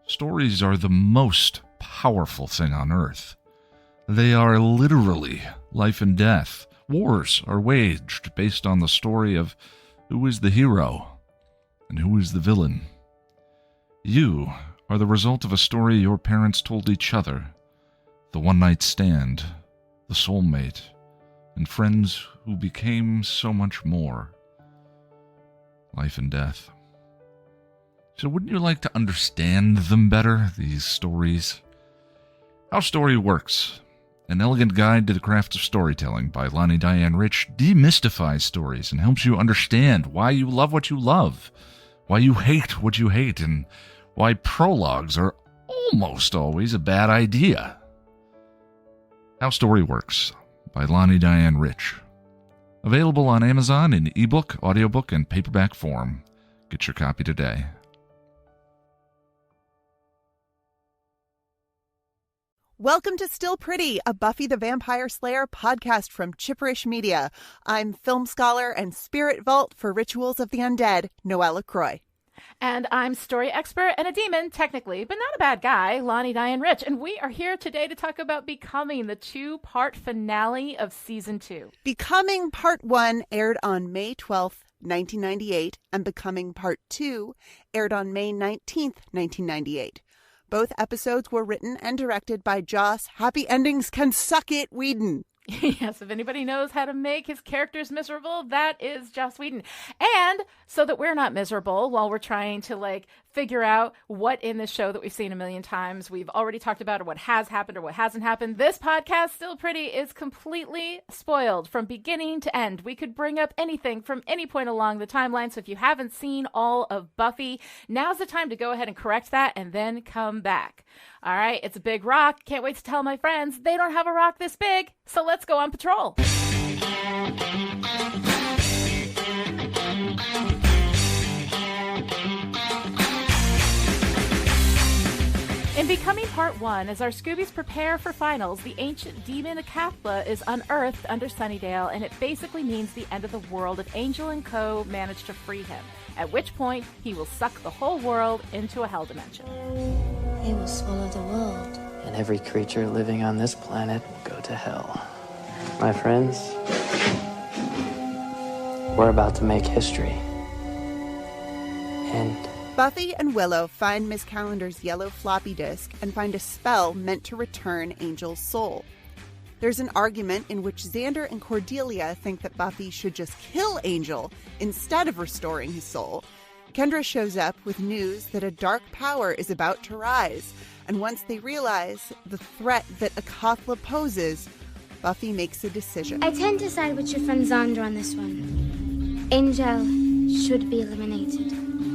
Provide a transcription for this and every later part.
Stories are the most powerful thing on earth. They are literally life and death. Wars are waged based on the story of who is the hero and who is the villain. You are the result of a story your parents told each other, the one-night stand, the soulmate, and friends who became so much more. Life and death. So wouldn't you like to understand them better, these stories? How Story Works, an elegant guide to the craft of storytelling by Lani Diane Rich, demystifies stories and helps you understand why you love what you love, why you hate what you hate, and why prologues are almost always a bad idea. How Story Works by Lani Diane Rich. Available on Amazon in ebook, audiobook, and paperback form. Get your copy today. Welcome to Still Pretty, a Buffy the Vampire Slayer podcast from Chipperish Media. I'm film scholar and spirit vault for Rituals of the Undead, Noelle LaCroix. And I'm story expert and a demon, technically, but not a bad guy, Lani Diane Rich. And we are here today to talk about Becoming, the two-part finale of Season 2. Becoming Part 1 aired on May 12th, 1998, and Becoming Part 2 aired on May 19th, 1998. Both episodes were written and directed by Joss Happy Endings Can Suck It Whedon. Yes, if anybody knows how to make his characters miserable, that is Joss Whedon. And so that we're not miserable while we're trying to figure out what in this show that we've seen a million times we've already talked about, or what has happened or what hasn't happened, this podcast, Still Pretty, is completely spoiled from beginning to end. We could bring up anything from any point along the timeline, so if you haven't seen all of Buffy, now's the time to go ahead and correct that and then come back. All right, it's a big rock. Can't wait to tell my friends they don't have a rock this big, so let's go on patrol. In Becoming Part 1, as our Scoobies prepare for finals, the ancient demon Akathla is unearthed under Sunnydale, and it basically means the end of the world if Angel and Co. manage to free him, at which point he will suck the whole world into a hell dimension. He will swallow the world. And every creature living on this planet will go to hell. My friends, we're about to make history. And Buffy and Willow find Miss Calendar's yellow floppy disk and find a spell meant to return Angel's soul. There's an argument in which Xander and Cordelia think that Buffy should just kill Angel instead of restoring his soul. Kendra shows up with news that a dark power is about to rise, and once they realize the threat that Akathla poses, Buffy makes a decision. I tend to side with your friend Xander on this one. Angel should be eliminated.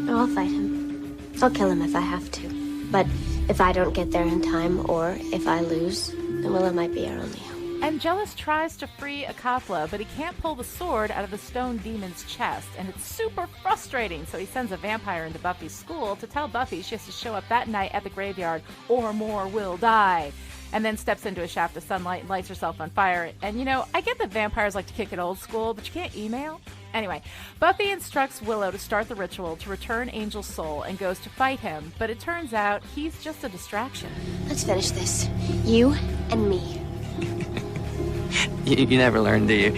I'll fight him. I'll kill him if I have to. But if I don't get there in time, or if I lose, then Willow might be our only hope. Angelus tries to free Akathla, but he can't pull the sword out of the stone demon's chest, and it's super frustrating, so he sends a vampire into Buffy's school to tell Buffy she has to show up that night at the graveyard, or more will die, and then steps into a shaft of sunlight and lights herself on fire. And I get that vampires like to kick it old school, but you can't email? Anyway, Buffy instructs Willow to start the ritual to return Angel's soul and goes to fight him, but it turns out he's just a distraction. Let's finish this. You and me. you never learn, do you?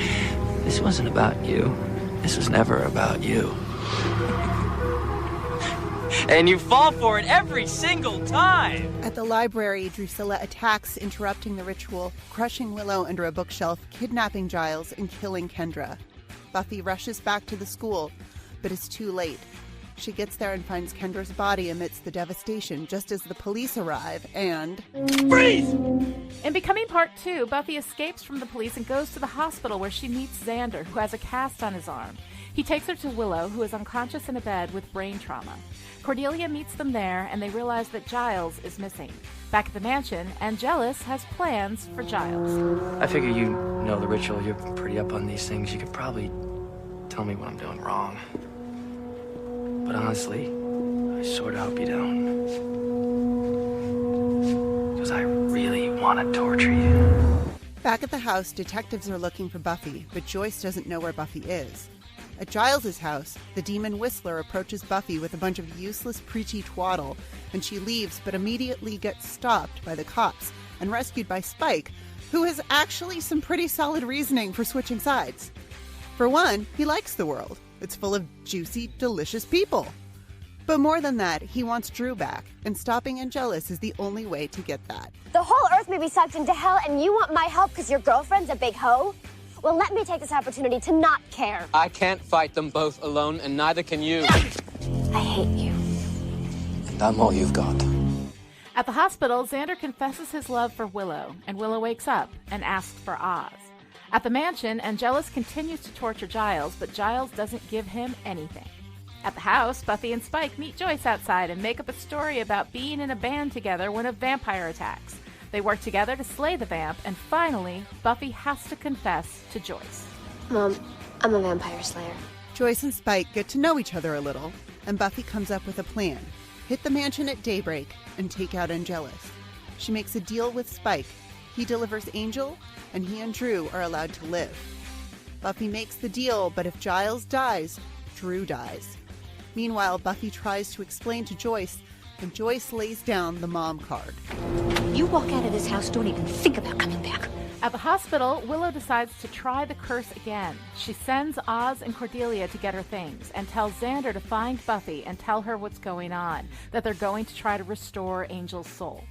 This wasn't about you. This was never about you. And you fall for it every single time! At the library, Drusilla attacks, interrupting the ritual, crushing Willow under a bookshelf, kidnapping Giles, and killing Kendra. Buffy rushes back to the school, but is too late. She gets there and finds Kendra's body amidst the devastation just as the police arrive, and... Freeze! In Becoming Part 2, Buffy escapes from the police and goes to the hospital where she meets Xander, who has a cast on his arm. He takes her to Willow, who is unconscious in a bed with brain trauma. Cordelia meets them there, and they realize that Giles is missing. Back at the mansion, Angelus has plans for Giles. I figure you know the ritual. You're pretty up on these things. You could probably tell me what I'm doing wrong. But honestly, I sort of hope you don't. Because I really want to torture you. Back at the house, detectives are looking for Buffy, but Joyce doesn't know where Buffy is. At Giles's house, the demon Whistler approaches Buffy with a bunch of useless preachy twaddle, and she leaves but immediately gets stopped by the cops and rescued by Spike, who has actually some pretty solid reasoning for switching sides. For one, he likes the world. It's full of juicy, delicious people. But more than that, he wants Drew back, and stopping Angelus is the only way to get that. The whole Earth may be sucked into hell, and you want my help because your girlfriend's a big hoe? Well, let me take this opportunity to not care. I can't fight them both alone, and neither can you. I hate you. And I'm all you've got. At the hospital, Xander confesses his love for Willow, and Willow wakes up and asks for Oz. At the mansion, Angelus continues to torture Giles, but Giles doesn't give him anything. At the house, Buffy and Spike meet Joyce outside and make up a story about being in a band together when a vampire attacks. They work together to slay the vamp, and finally, Buffy has to confess to Joyce. Mom, I'm a vampire slayer. Joyce and Spike get to know each other a little, and Buffy comes up with a plan. Hit the mansion at daybreak and take out Angelus. She makes a deal with Spike. He delivers Angel, and he and Drew are allowed to live. Buffy makes the deal, but if Giles dies, Drew dies. Meanwhile, Buffy tries to explain to Joyce, and Joyce lays down the mom card. You walk out of this house, don't even think about coming back. At the hospital, Willow decides to try the curse again. She sends Oz and Cordelia to get her things and tells Xander to find Buffy and tell her what's going on, that they're going to try to restore Angel's soul.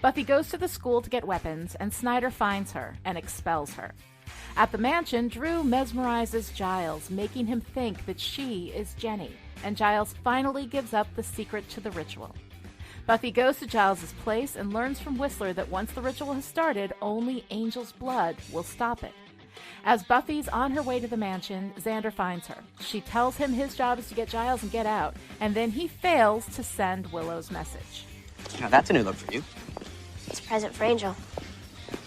Buffy goes to the school to get weapons, and Snyder finds her and expels her. At the mansion, Drew mesmerizes Giles, making him think that she is Jenny, and Giles finally gives up the secret to the ritual. Buffy goes to Giles' place and learns from Whistler that once the ritual has started, only Angel's blood will stop it. As Buffy's on her way to the mansion, Xander finds her. She tells him his job is to get Giles and get out, and then he fails to send Willow's message. Now that's a new look for you. It's a present for Angel.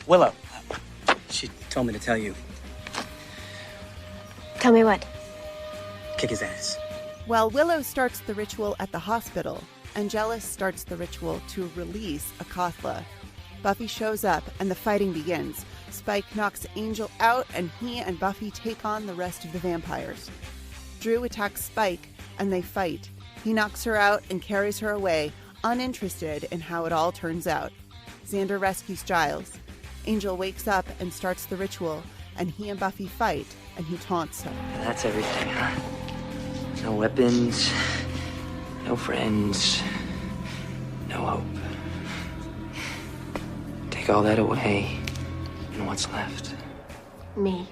Willow. She told me to tell you. Tell me what? Kick his ass. While Willow starts the ritual at the hospital, Angelus starts the ritual to release Akathla. Buffy shows up, and the fighting begins. Spike knocks Angel out, and he and Buffy take on the rest of the vampires. Drew attacks Spike, and they fight. He knocks her out and carries her away, uninterested in how it all turns out. Xander rescues Giles. Angel wakes up and starts the ritual, and he and Buffy fight, and he taunts her. That's everything, huh? No weapons, no friends, no hope. Take all that away, and what's left? Me.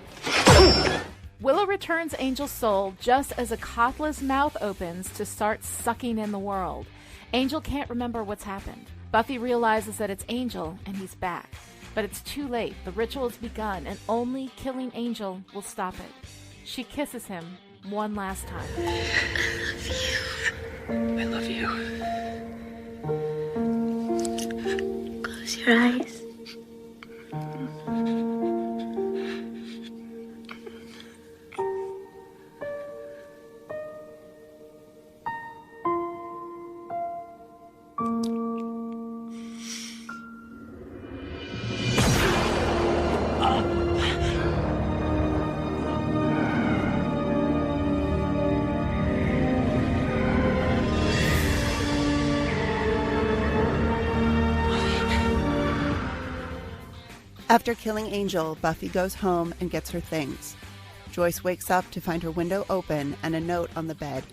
Willow returns Angel's soul just as Akathla's mouth opens to start sucking in the world. Angel can't remember what's happened. Buffy realizes that it's Angel, and he's back. But it's too late. The ritual has begun, and only killing Angel will stop it. She kisses him one last time. I love you. Close your eyes. After killing Angel, Buffy goes home and gets her things. Joyce wakes up to find her window open and a note on the bed.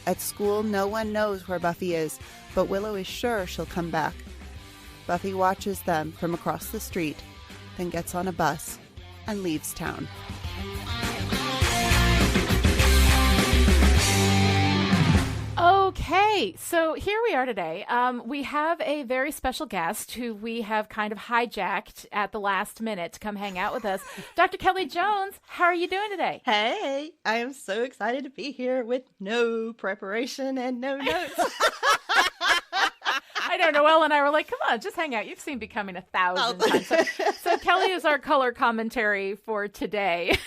At school, no one knows where Buffy is, but Willow is sure she'll come back. Buffy watches them from across the street, then gets on a bus and leaves town. Okay, so here we are today. We have a very special guest who we have kind of hijacked at the last minute to come hang out with us. Dr. Kelly Jones, how are you doing today? Hey, I am so excited to be here with no preparation and no notes. I know, Noelle and I were like, come on, just hang out. You've seen Becoming 1,000 times. So Kelly is our color commentary for today.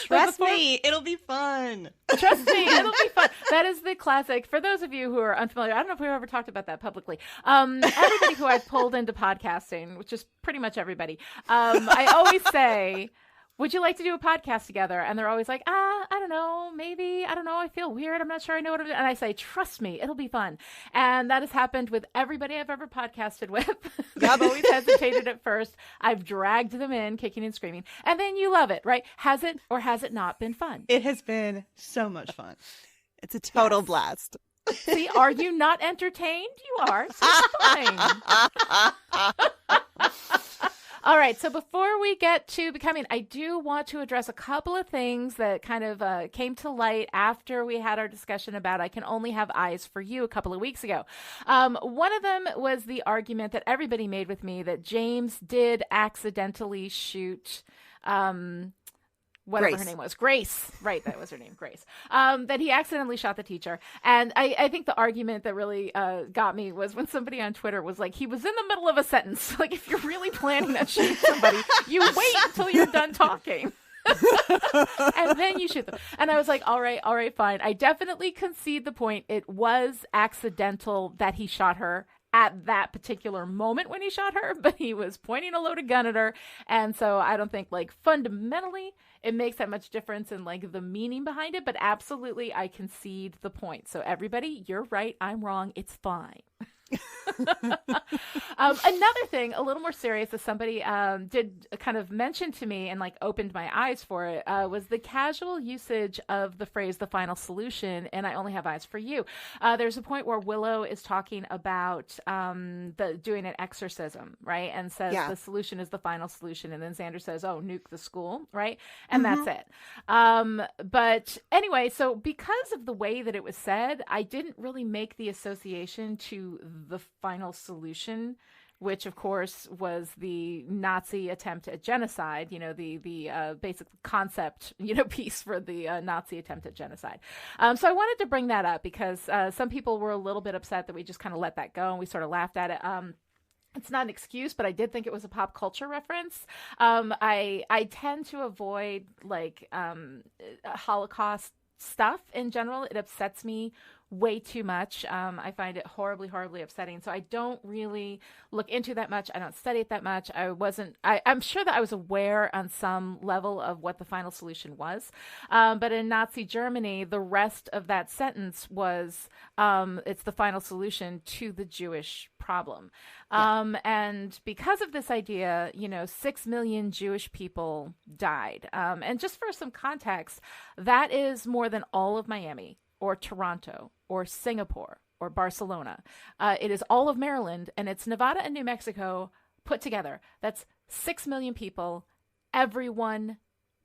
Trust me, it'll be fun. Trust me, it'll be fun. That is the classic. For those of you who are unfamiliar, I don't know if we've ever talked about that publicly. Everybody who I've pulled into podcasting, which is pretty much everybody, I always say, would you like to do a podcast together? And they're always like, I don't know, maybe, I don't know, I feel weird, I'm not sure I know what I'm doing. And I say, trust me, it'll be fun. And that has happened with everybody I've ever podcasted with. I've always hesitated at first. I've dragged them in, kicking and screaming. And then you love it, right? Has it or has it not been fun? It has been so much fun. It's a total blast. See, are you not entertained? You are. So it's fine. All right. So before we get to becoming, I do want to address a couple of things that kind of came to light after we had our discussion about I Can Only Have Eyes for You a couple of weeks ago. One of them was the argument that everybody made with me that James did accidentally shoot whatever her name was. Grace. Right, that was her name, Grace. That he accidentally shot the teacher. And I think the argument that really got me was when somebody on Twitter was like, he was in the middle of a sentence. Like, if you're really planning on shooting somebody, you wait until you're done talking. And then you shoot them. And I was like, all right, fine. I definitely concede the point. It was accidental that he shot her at that particular moment when he shot her, but he was pointing a loaded gun at her. And so I don't think, like, fundamentally it makes that much difference in, like, the meaning behind it, but absolutely I concede the point. So everybody, you're right, I'm wrong, it's fine. Another thing, a little more serious, that somebody did kind of mention to me and, like, opened my eyes for it, was the casual usage of the phrase "the final solution" and "I only have eyes for you." There's a point where Willow is talking about doing an exorcism, right, and says the solution is the final solution, and then Xander says, "Oh, nuke the school," right, and that's it. But anyway, so because of the way that it was said, I didn't really make the association to the final solution, which of course was the Nazi attempt at genocide, you know, the basic concept, you know, piece for the Nazi attempt at genocide. So I wanted to bring that up because some people were a little bit upset that we just kind of let that go and we sort of laughed at it. It's not an excuse, but I did think it was a pop culture reference. I tend to avoid, like, Holocaust stuff in general. It upsets me way too much. I find it horribly, horribly upsetting. So I don't really look into that much. I don't study it that much. I'm sure that I was aware on some level of what the final solution was. But in Nazi Germany, the rest of that sentence was, it's the final solution to the Jewish problem. And because of this idea, 6 million Jewish people died. And just for some context, that is more than all of Miami, or Toronto, or Singapore, or Barcelona. It is all of Maryland, and it's Nevada and New Mexico put together. That's 6 million people, everyone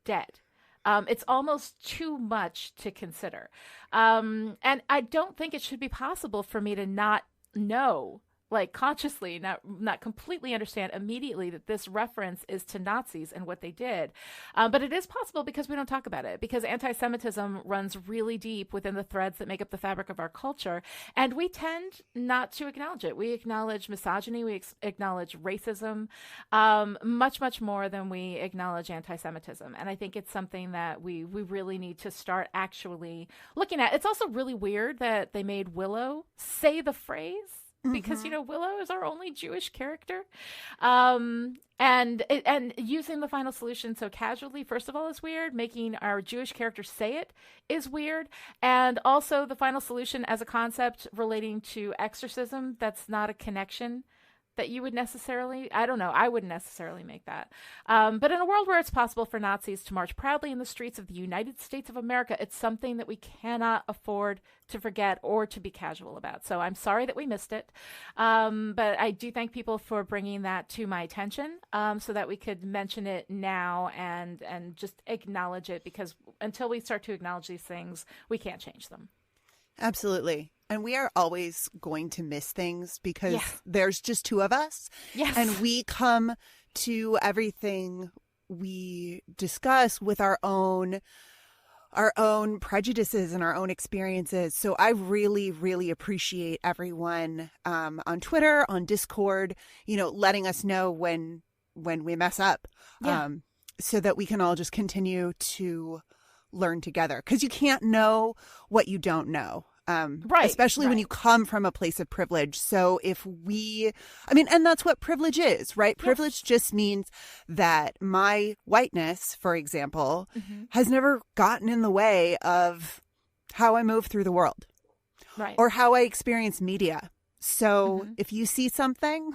dead. It's almost too much to consider. And I don't think it should be possible for me to not know, like, consciously, not completely understand immediately that this reference is to Nazis and what they did. But it is possible because we don't talk about it, because anti-Semitism runs really deep within the threads that make up the fabric of our culture. And we tend not to acknowledge it. We acknowledge misogyny. We acknowledge racism much, much more than we acknowledge anti-Semitism. And I think it's something that we really need to start actually looking at. It's also really weird that they made Willow say the phrase, because, Willow is our only Jewish character. And using the final solution so casually, first of all, is weird. Making our Jewish character say it is weird. And also the final solution as a concept relating to exorcism, that's not a connection that you would necessarily, I don't know, I wouldn't necessarily make that. But in a world where it's possible for Nazis to march proudly in the streets of the United States of America, it's something that we cannot afford to forget or to be casual about. So I'm sorry that we missed it. But I do thank people for bringing that to my attention, so that we could mention it now and just acknowledge it, because until we start to acknowledge these things, we can't change them. Absolutely. And we are always going to miss things because there's just two of us. Yes. And we come to everything we discuss with our own prejudices and our own experiences. So I really, really appreciate everyone on Twitter, on Discord, letting us know when we mess up, so that we can all just continue to learn together. Because you can't know what you don't know. Right. Especially when you come from a place of privilege. So and that's what privilege is, right? Yes. Privilege just means that my whiteness, for example, has never gotten in the way of how I move through the world. Right. Or how I experience media. So if you see something,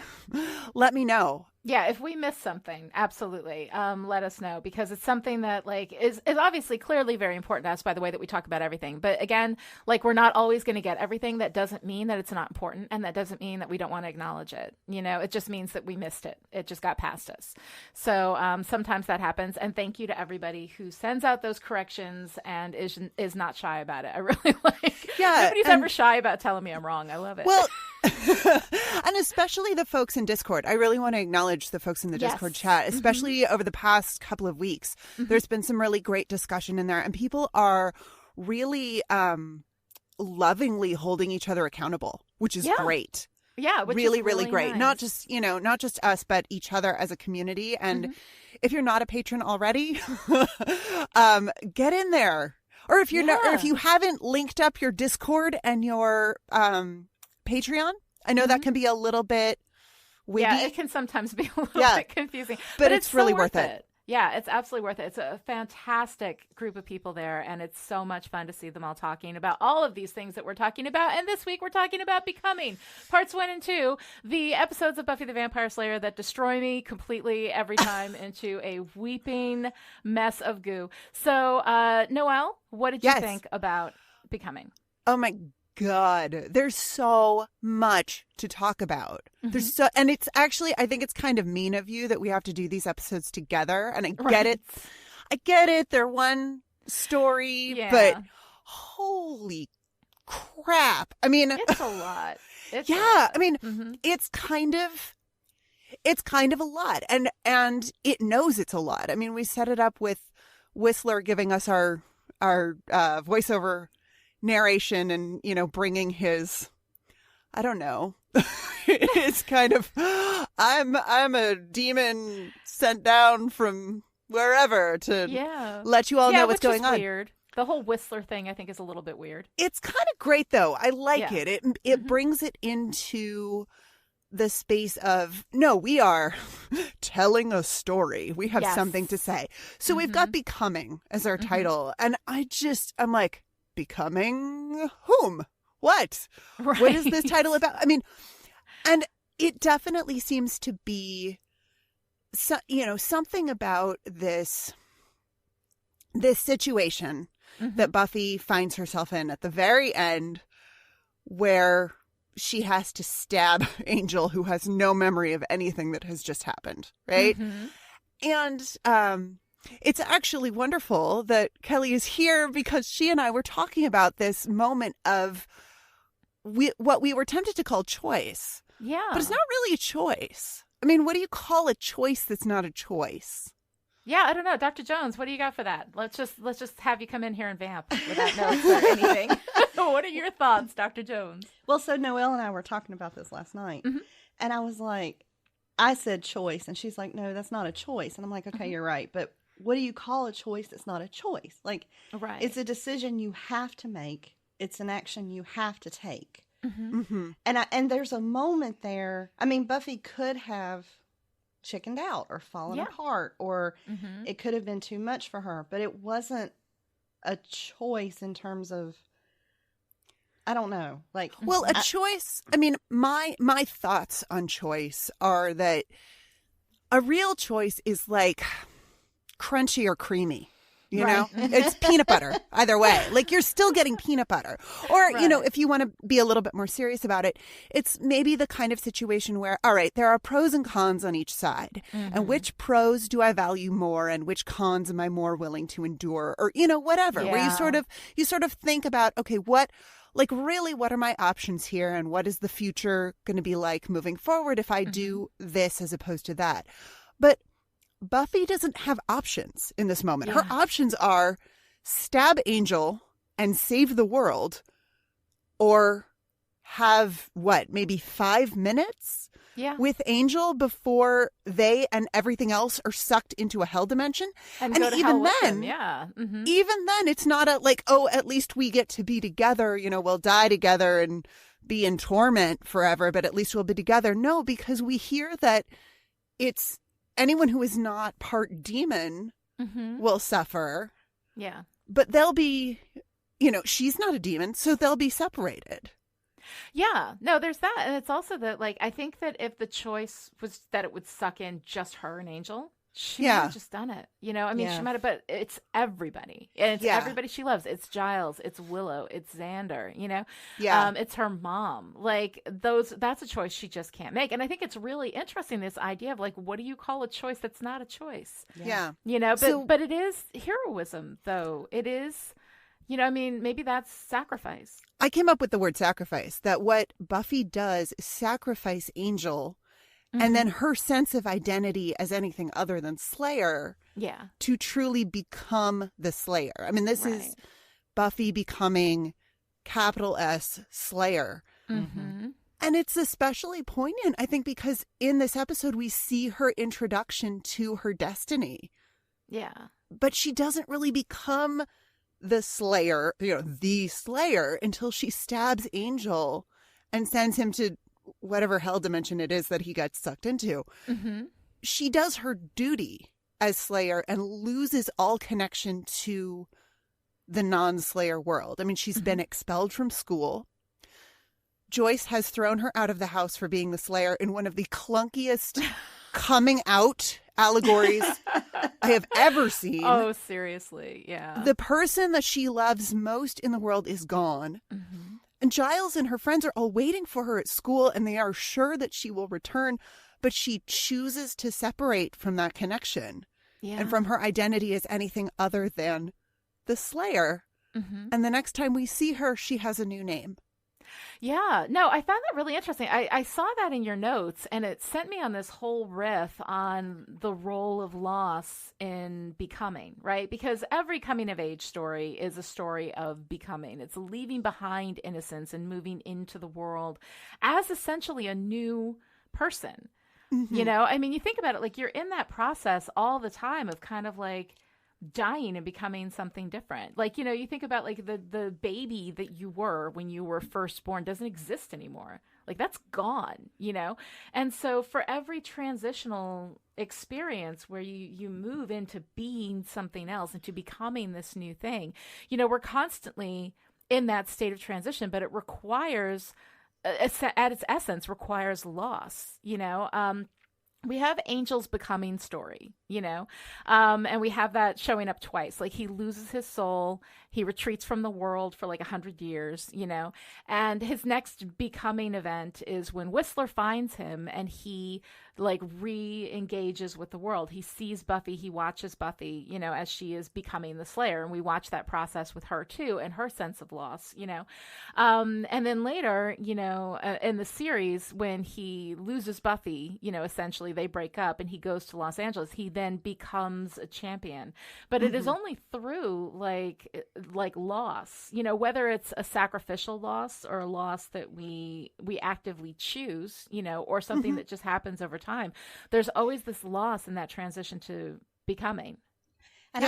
let me know. Yeah, if we miss something, absolutely, let us know, because it's something that like is obviously clearly very important to us by the way that we talk about everything. But again, like we're not always going to get everything. That doesn't mean that it's not important, and that doesn't mean that we don't want to acknowledge it. You know, it just means that we missed it. It just got past us. So sometimes that happens. And thank you to everybody who sends out those corrections and is not shy about it. I really nobody's ever shy about telling me I'm wrong. I love it. Well, and especially the folks in Discord. I really want to acknowledge the folks in the Discord chat, especially over the past couple of weeks. There's been some really great discussion in there, and people are really lovingly holding each other accountable, which is great. Yeah, which really, is really great. nice. Not just us, but each other as a community. And if you're not a patron already, get in there. Or if you're not, or if you haven't linked up your Discord and your Patreon, I know that can be a little bit wiggy. Yeah, it can sometimes be a little bit confusing, but it's really so worth it. Yeah, it's absolutely worth it. It's a fantastic group of people there, and it's so much fun to see them all talking about all of these things that we're talking about. And this week we're talking about Becoming, parts 1 and 2, the episodes of Buffy the Vampire Slayer that destroy me completely every time into a weeping mess of goo. So, Noelle, what did you think about Becoming? Oh my God, there's so much to talk about. And it's actually, I think it's kind of mean of you that we have to do these episodes together. And I get it. I get it. They're one story, but holy crap. I mean, it's a lot. It's kind of a lot. And it knows it's a lot. I mean, we set it up with Whistler giving us our voiceover narration and, bringing his, I don't know, it's kind of, I'm a demon sent down from wherever to let you all know what's going on. Weird. The whole Whistler thing, I think, is a little bit weird. It's kind of great, though. I like it. It brings it into the space of, no, we are telling a story. We have something to say. So we've got Becoming as our title. And I'm like, becoming whom? What? Right. What is this title about? I mean, and it definitely seems to be, something about this situation that Buffy finds herself in at the very end, where she has to stab Angel, who has no memory of anything that has just happened, right? And it's actually wonderful that Kelly is here, because she and I were talking about this moment of what we were tempted to call choice. Yeah. But it's not really a choice. I mean, what do you call a choice that's not a choice? Yeah, I don't know. Dr. Jones, what do you got for that? Let's just have you come in here and vamp without notes or anything. What are your thoughts, Dr. Jones? Well, so Noelle and I were talking about this last night, and I was like, I said choice, and she's like, no, that's not a choice. And I'm like, okay, you're right. But what do you call a choice that's not a choice? Like, it's a decision you have to make. It's an action you have to take. And there's a moment there. I mean, Buffy could have chickened out or fallen apart, or it could have been too much for her, but it wasn't a choice in terms of, I don't know, like, well, a choice. I mean, my thoughts on choice are that a real choice is like crunchy or creamy. You know, it's peanut butter either way. Like, you're still getting peanut butter. Or, if you want to be a little bit more serious about it, it's maybe the kind of situation where, all right, there are pros and cons on each side. And which pros do I value more, and which cons am I more willing to endure? Or, whatever. Where you sort of think about, okay, what are my options here? And what is the future going to be like moving forward if I do this as opposed to that? But Buffy doesn't have options in this moment. Her options are stab Angel and save the world, or have maybe 5 minutes Yeah. with Angel before they and everything else are sucked into a hell dimension. And go to even hell with then, him. Yeah. Mm-hmm. even then, it's not a like, oh, at least we get to be together. We'll die together and be in torment forever, but at least we'll be together. No, because we hear that it's anyone who is not part demon will suffer. Yeah. But they'll be, she's not a demon, so they'll be separated. Yeah. No, there's that. And it's also that, like, I think that if the choice was that it would suck in just her and Angel, she might have just done it. She might have, but it's everybody. And it's everybody she loves. It's Giles. It's Willow. It's Xander, Yeah. It's her mom. Like, that's a choice she just can't make. And I think it's really interesting, this idea of, like, what do you call a choice that's not a choice? Yeah. But it is heroism, though. It is, maybe that's sacrifice. I came up with the word sacrifice, that what Buffy does is sacrifice Angel and then her sense of identity as anything other than Slayer to truly become the Slayer. I mean, this is Buffy becoming capital S Slayer. Mm-hmm. And it's especially poignant, I think, because in this episode, we see her introduction to her destiny. Yeah. But she doesn't really become the Slayer, the Slayer, until she stabs Angel and sends him to whatever hell dimension it is that he got sucked into. Mm-hmm. She does her duty as Slayer and loses all connection to the non-Slayer world. I mean, she's been expelled from school. Joyce has thrown her out of the house for being the Slayer in one of the clunkiest coming out allegories I have ever seen. Oh, seriously. Yeah. The person that she loves most in the world is gone. Mm-hmm. And Giles and her friends are all waiting for her at school, and they are sure that she will return, but she chooses to separate from that connection and from her identity as anything other than the Slayer. Mm-hmm. And the next time we see her, she has a new name. Yeah, no, I found that really interesting. I saw that in your notes, and it sent me on this whole riff on the role of loss in becoming, right? Because every coming of age story is a story of becoming. It's leaving behind innocence and moving into the world as essentially a new person. Mm-hmm. I mean, you think about it, like, you're in that process all the time of kind of like dying and becoming something different. Like, you think about, like, the baby that you were when you were first born doesn't exist anymore. Like, that's gone, And so for every transitional experience where you move into being something else, into becoming this new thing, we're constantly in that state of transition, but it requires, at its essence, requires loss, we have Angel's becoming story, and we have that showing up twice. Like, he loses his soul, he retreats from the world for like 100 years, and his next becoming event is when Whistler finds him and he like re-engages with the world. He sees Buffy, he watches Buffy, as she is becoming the Slayer, and we watch that process with her too, and her sense of loss, and then later, in the series, when he loses Buffy, essentially they break up and he goes to Los Angeles, he then becomes a champion. But it is only through like loss, whether it's a sacrificial loss or a loss that we actively choose, or something that just happens over time. There's always this loss in that transition to becoming. And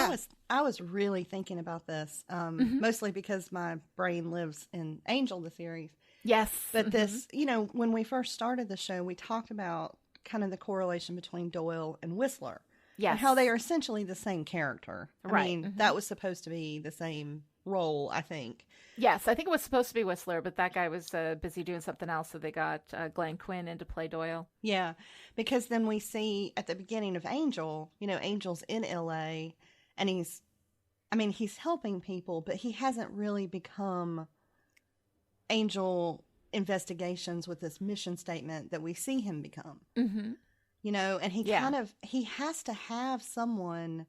I was really thinking about this, mostly because my brain lives in Angel, the series. Yes. But this, when we first started the show, we talked about kind of the correlation between Doyle and Whistler. Yes. And how they are essentially the same character. Right. I mean, that was supposed to be the same role, I think. Yes, I think it was supposed to be Whistler, but that guy was busy doing something else, so they got Glenn Quinn in to play Doyle. Yeah, because then we see at the beginning of Angel, Angel's in L.A., and he's helping people, but he hasn't really become Angel Investigations with this mission statement that we see him become. Mm-hmm. And he has to have someone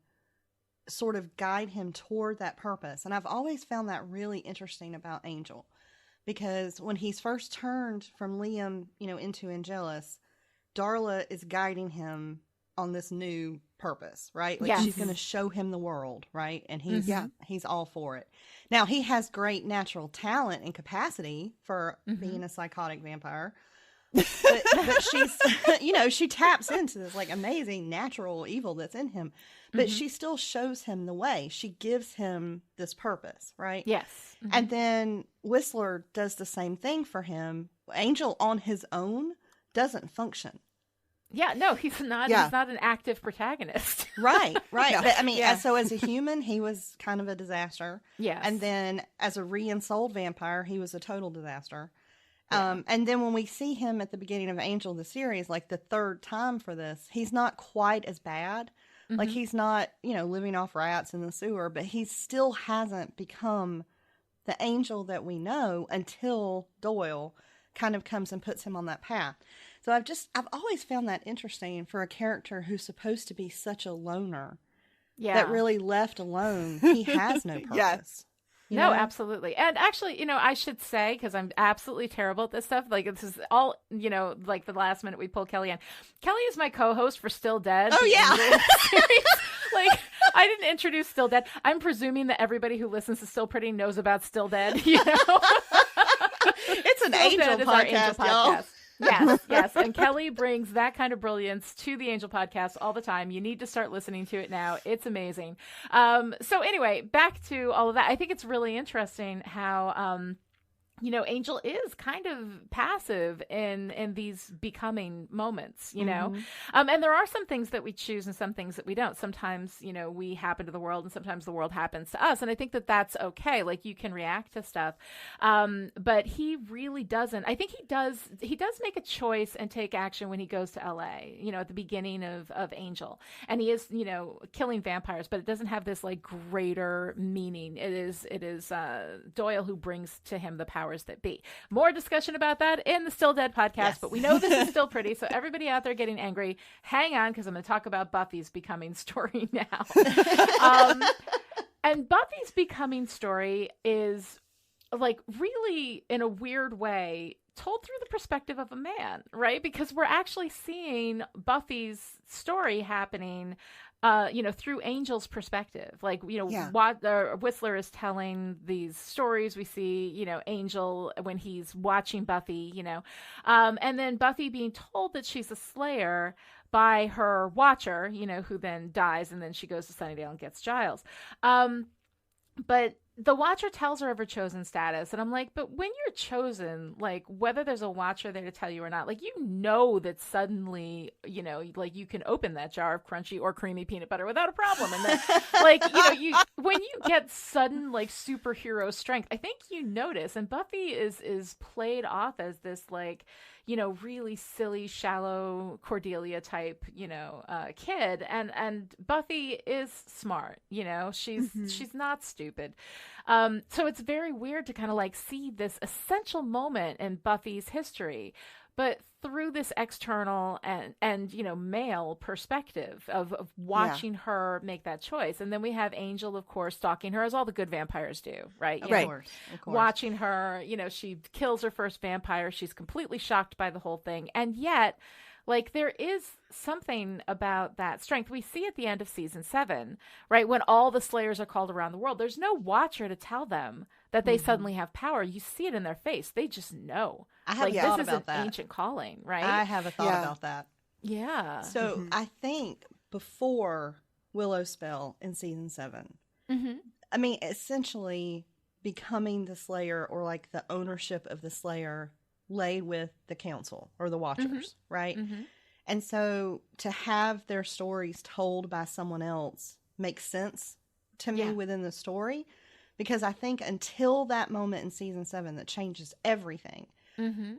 sort of guide him toward that purpose. And I've always found that really interesting about Angel, because when he's first turned from Liam, into Angelus, Darla is guiding him on this new purpose, right? Like, she's going to show him the world, right? And he's all for it. Now, he has great natural talent and capacity for being a psychotic vampire, but she's, she taps into this like amazing natural evil that's in him, but she still shows him the way. She gives him this purpose, right? Yes. And then Whistler does the same thing for him. Angel on his own doesn't function. Yeah, no, he's not. Yeah. He's not an active protagonist. Right. No. But I mean, Yeah. so as a human, he was kind of a disaster. Yes. And then as a re-ensouled vampire, he was a total disaster. And then when we see him at the beginning of Angel, the series, like the third time for this, he's not quite as bad. Like he's not, living off rats in the sewer, but he still hasn't become the Angel that we know until Doyle kind of comes and puts him on that path. So I've always found that interesting for a character who's supposed to be such a loner. Yeah. That really left alone, he has no purpose. Yes. No, absolutely. And actually, I should say, because I'm absolutely terrible at this stuff, like this is all, like the last minute we pulled Kelly in. Kelly is my co-host for Still Dead. Oh, yeah. Series. Like, I didn't introduce Still Dead. I'm presuming that everybody who listens to Still Pretty knows about Still Dead, It's an Still angel Dead is our podcast, Angel y'all. podcast. Yes. And Kelly brings that kind of brilliance to the Angel podcast all the time. You need to start listening to it now. It's amazing. So anyway, back to all of that. I think it's really interesting how, Angel is kind of passive in these becoming moments, and there are some things that we choose and some things that we don't. Sometimes, we happen to the world and sometimes the world happens to us. And I think that that's okay. Like you can react to stuff. But he really doesn't. I think he does make a choice and take action when he goes to LA, at the beginning of Angel. And he is, killing vampires, but it doesn't have this like greater meaning. It is Doyle who brings to him the power that be. More discussion about that in the Still Dead podcast, but we know this is still pretty, so everybody out there getting angry, hang on, because I'm going to talk about Buffy's becoming story now. And Buffy's becoming story is like really in a weird way told through the perspective of a man, right? Because we're actually seeing Buffy's story happening through Angel's perspective. Like, Whistler is telling these stories. We see, Angel when he's watching Buffy, and then Buffy being told that she's a slayer by her watcher, who then dies, and then she goes to Sunnydale and gets Giles. But the watcher tells her of her chosen status. And I'm like, but when you're chosen, like whether there's a watcher there to tell you or not, like, that suddenly, like you can open that jar of crunchy or creamy peanut butter without a problem. And then like, when you get sudden like superhero strength, I think you notice, and Buffy is played off as this like, really silly, shallow Cordelia type, kid. And Buffy is smart, she's not stupid. So it's very weird to kind of like see this essential moment in Buffy's history, but through this external and male perspective of watching her make that choice. And then we have Angel, of course, stalking her, as all the good vampires do, right? Of course. Watching her, she kills her first vampire. She's completely shocked by the whole thing. And yet, like, there is something about that strength. We see at the end of season 7, right? When all the slayers are called around the world, there's no watcher to tell them that they suddenly have power. You see it in their face. They just know. I have like, thought this is about an that. ancient calling, right? I have a thought about that. Yeah. So I think before Willow spell in season 7, I mean, essentially becoming the Slayer, or like the ownership of the Slayer, lay with the council or the Watchers, right? And so to have their stories told by someone else makes sense to me within the story, because I think until that moment in season 7 that changes everything,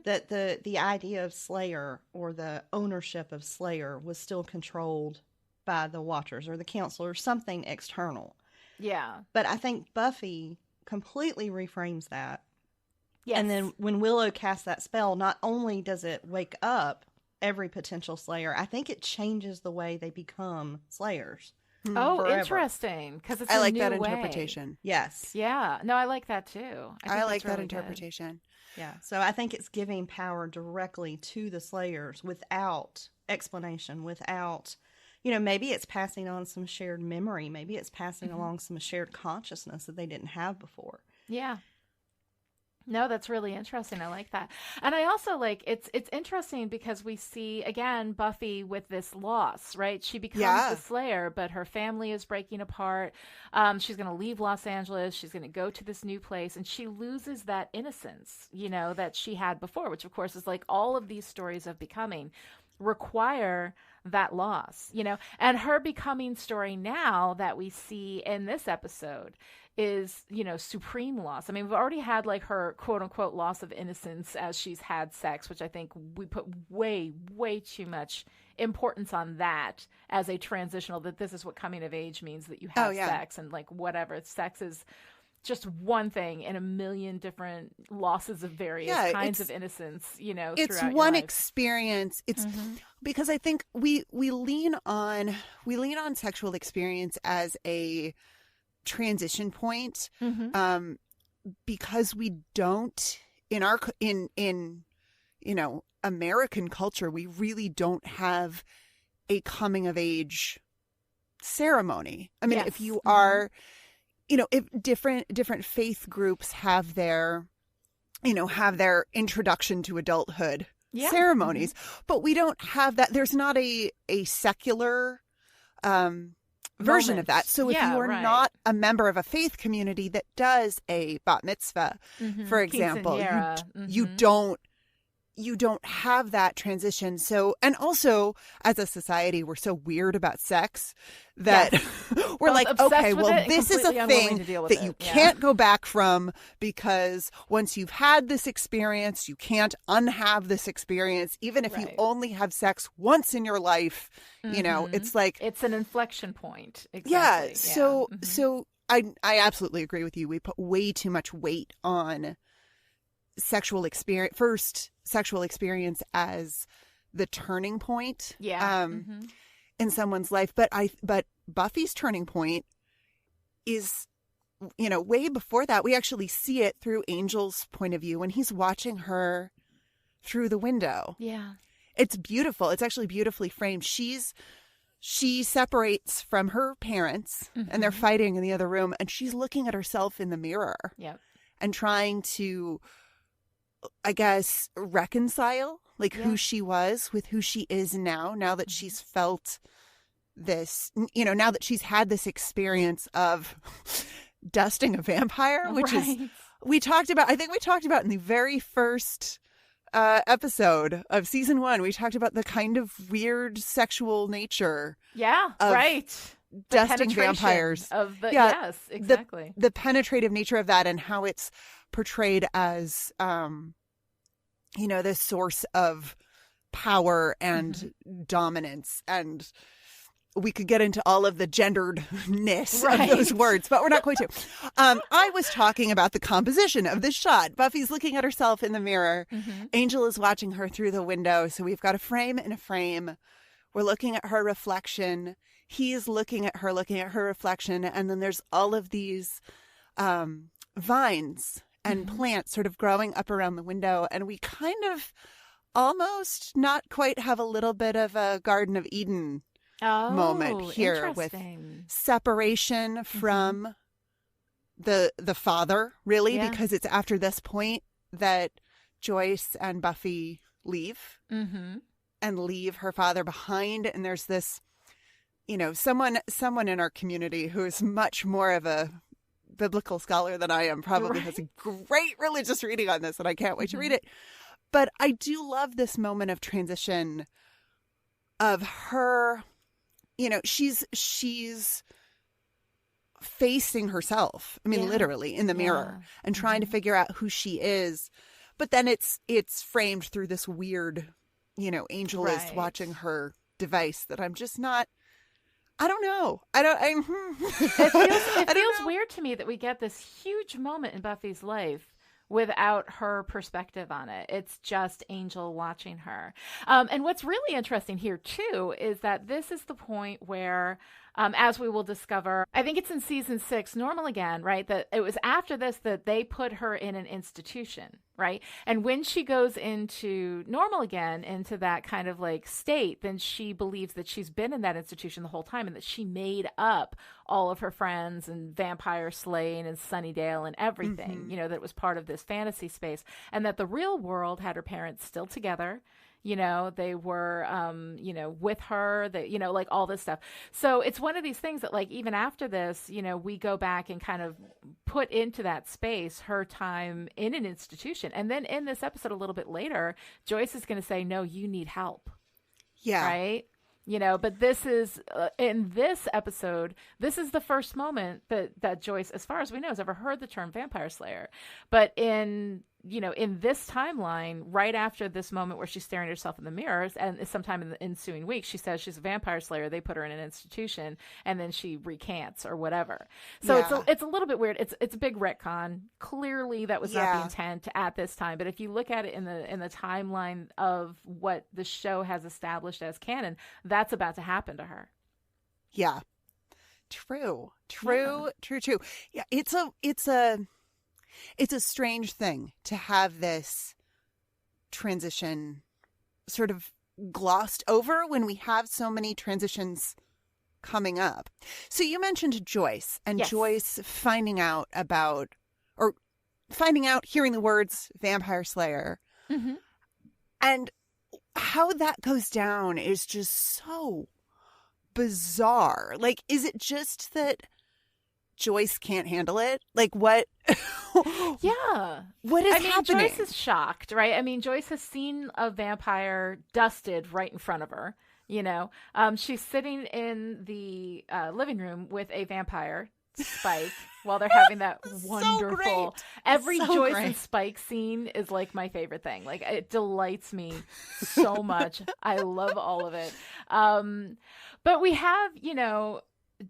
that the idea of Slayer or the ownership of Slayer was still controlled by the Watchers or the council or something external. Yeah. But I think Buffy completely reframes that. Yes. And then when Willow casts that spell, not only does it wake up every potential Slayer, I think it changes the way they become Slayers. Oh, forever. Interesting. Because it's I a like new that way. interpretation. Yes. Yeah. No, I like that too. I like that really interpretation. Yeah. So I think it's giving power directly to the Slayers without explanation, without, maybe it's passing on some shared memory. Maybe it's passing along some shared consciousness that they didn't have before. Yeah. No, that's really interesting. I like that. And I also like it's interesting because we see again Buffy with this loss, right? She becomes the Slayer, but her family is breaking apart. She's going to leave Los Angeles. She's going to go to this new place, and she loses that innocence, that she had before, which of course is like all of these stories of becoming require that loss, and her becoming story now that we see in this episode is, supreme loss. I mean, we've already had like her quote unquote loss of innocence as she's had sex, which I think we put way, way too much importance on that as a transitional, that this is what coming of age means, that you have sex and like whatever. Sex is just one thing in a million different losses of various kinds of innocence, it's one experience. It's because I think we lean on sexual experience as a transition point, because we don't in American culture, we really don't have a coming of age ceremony. I mean, if you are, if different faith groups have their introduction to adulthood ceremonies, but we don't have that. There's not a secular version of that. So if you are not a member of a faith community that does a bat mitzvah, for example, you don't have that transition. So, and also as a society, we're so weird about sex that we're like, okay, well, this is a thing that you can't go back from, because once you've had this experience, you can't unhave this experience, even if you only have sex once in your life. It's like, it's an inflection point. Exactly. So I absolutely agree with you. We put way too much weight on sexual experience as the turning point in someone's life, but Buffy's turning point is way before that. We actually see it through Angel's point of view when he's watching her through the window. It's beautiful. It's actually beautifully framed. She separates from her parents and they're fighting in the other room, and she's looking at herself in the mirror and trying to, I guess, reconcile who she was with who she is now that she's felt this, now that she's had this experience of dusting a vampire, which is, we talked about in the very first episode of season 1. We talked about the kind of weird sexual nature. Dusting vampires. Yes, exactly. The penetrative nature of that, and how it's portrayed as, this source of power and dominance. And we could get into all of the genderedness of those words, but we're not going to. I was talking about the composition of this shot. Buffy's looking at herself in the mirror. Angel is watching her through the window. So we've got a frame and a frame. We're looking at her reflection. He's looking at her reflection. And then there's all of these vines and plants sort of growing up around the window. And we kind of almost not quite have a little bit of a Garden of Eden moment here, with separation from the father, really, because it's after this point that Joyce and Buffy leave and leave her father behind. And there's this, someone in our community who is much more of a biblical scholar than I am, probably has a great religious reading on this, and I can't wait to read it. But I do love this moment of transition of her, she's facing herself. I mean, literally in the mirror and trying to figure out who she is. But then it's framed through this weird, Angel is watching her device that I'm just not. I don't know. It feels weird to me that we get this huge moment in Buffy's life without her perspective on it. It's just Angel watching her. And what's really interesting here, too, is that this is the point where, as we will discover, I think it's in season 6, Normal Again, right? That it was after this that they put her in an institution, right? And when she goes into normal again, into that kind of like state, then she believes that she's been in that institution the whole time and that she made up all of her friends and vampire slaying and Sunnydale and everything, you know, that was part of this fantasy space, and that the real world had her parents still together. You know, they were, you know, with her, that, you know, like all this stuff. So it's one of these things that, like, even after this, you know, we go back and kind of put into that space her time in an institution. And then in this episode, a little bit later, Joyce is going to say, no, you need help. Yeah. Right. You know, but this is in this episode, this is the first moment that Joyce, as far as we know, has ever heard the term vampire slayer. But in, you know, in this timeline, right after this moment where she's staring at herself in the mirrors, and sometime in the ensuing week, she says she's a vampire slayer. They put her in an institution, and then she recants or whatever. So it's a little bit weird. It's a big retcon. Clearly, that was not the intent at this time. But if you look at it in the timeline of what the show has established as canon, that's about to happen to her. Yeah. True. Yeah, it's a strange thing to have this transition sort of glossed over when we have so many transitions coming up. So you mentioned Joyce, and Joyce finding out, hearing the words vampire slayer. Mm-hmm. And how that goes down is just so bizarre. Like, is it just that Joyce can't handle it? Like, what? Yeah. What is happening? Joyce is shocked, right? I mean, Joyce has seen a vampire dusted right in front of her, you know. She's sitting in the living room with a vampire, Spike, while they're having that wonderful... Every Joyce and Spike scene is like my favorite thing. Like, it delights me so much. I love all of it. But we have, you know,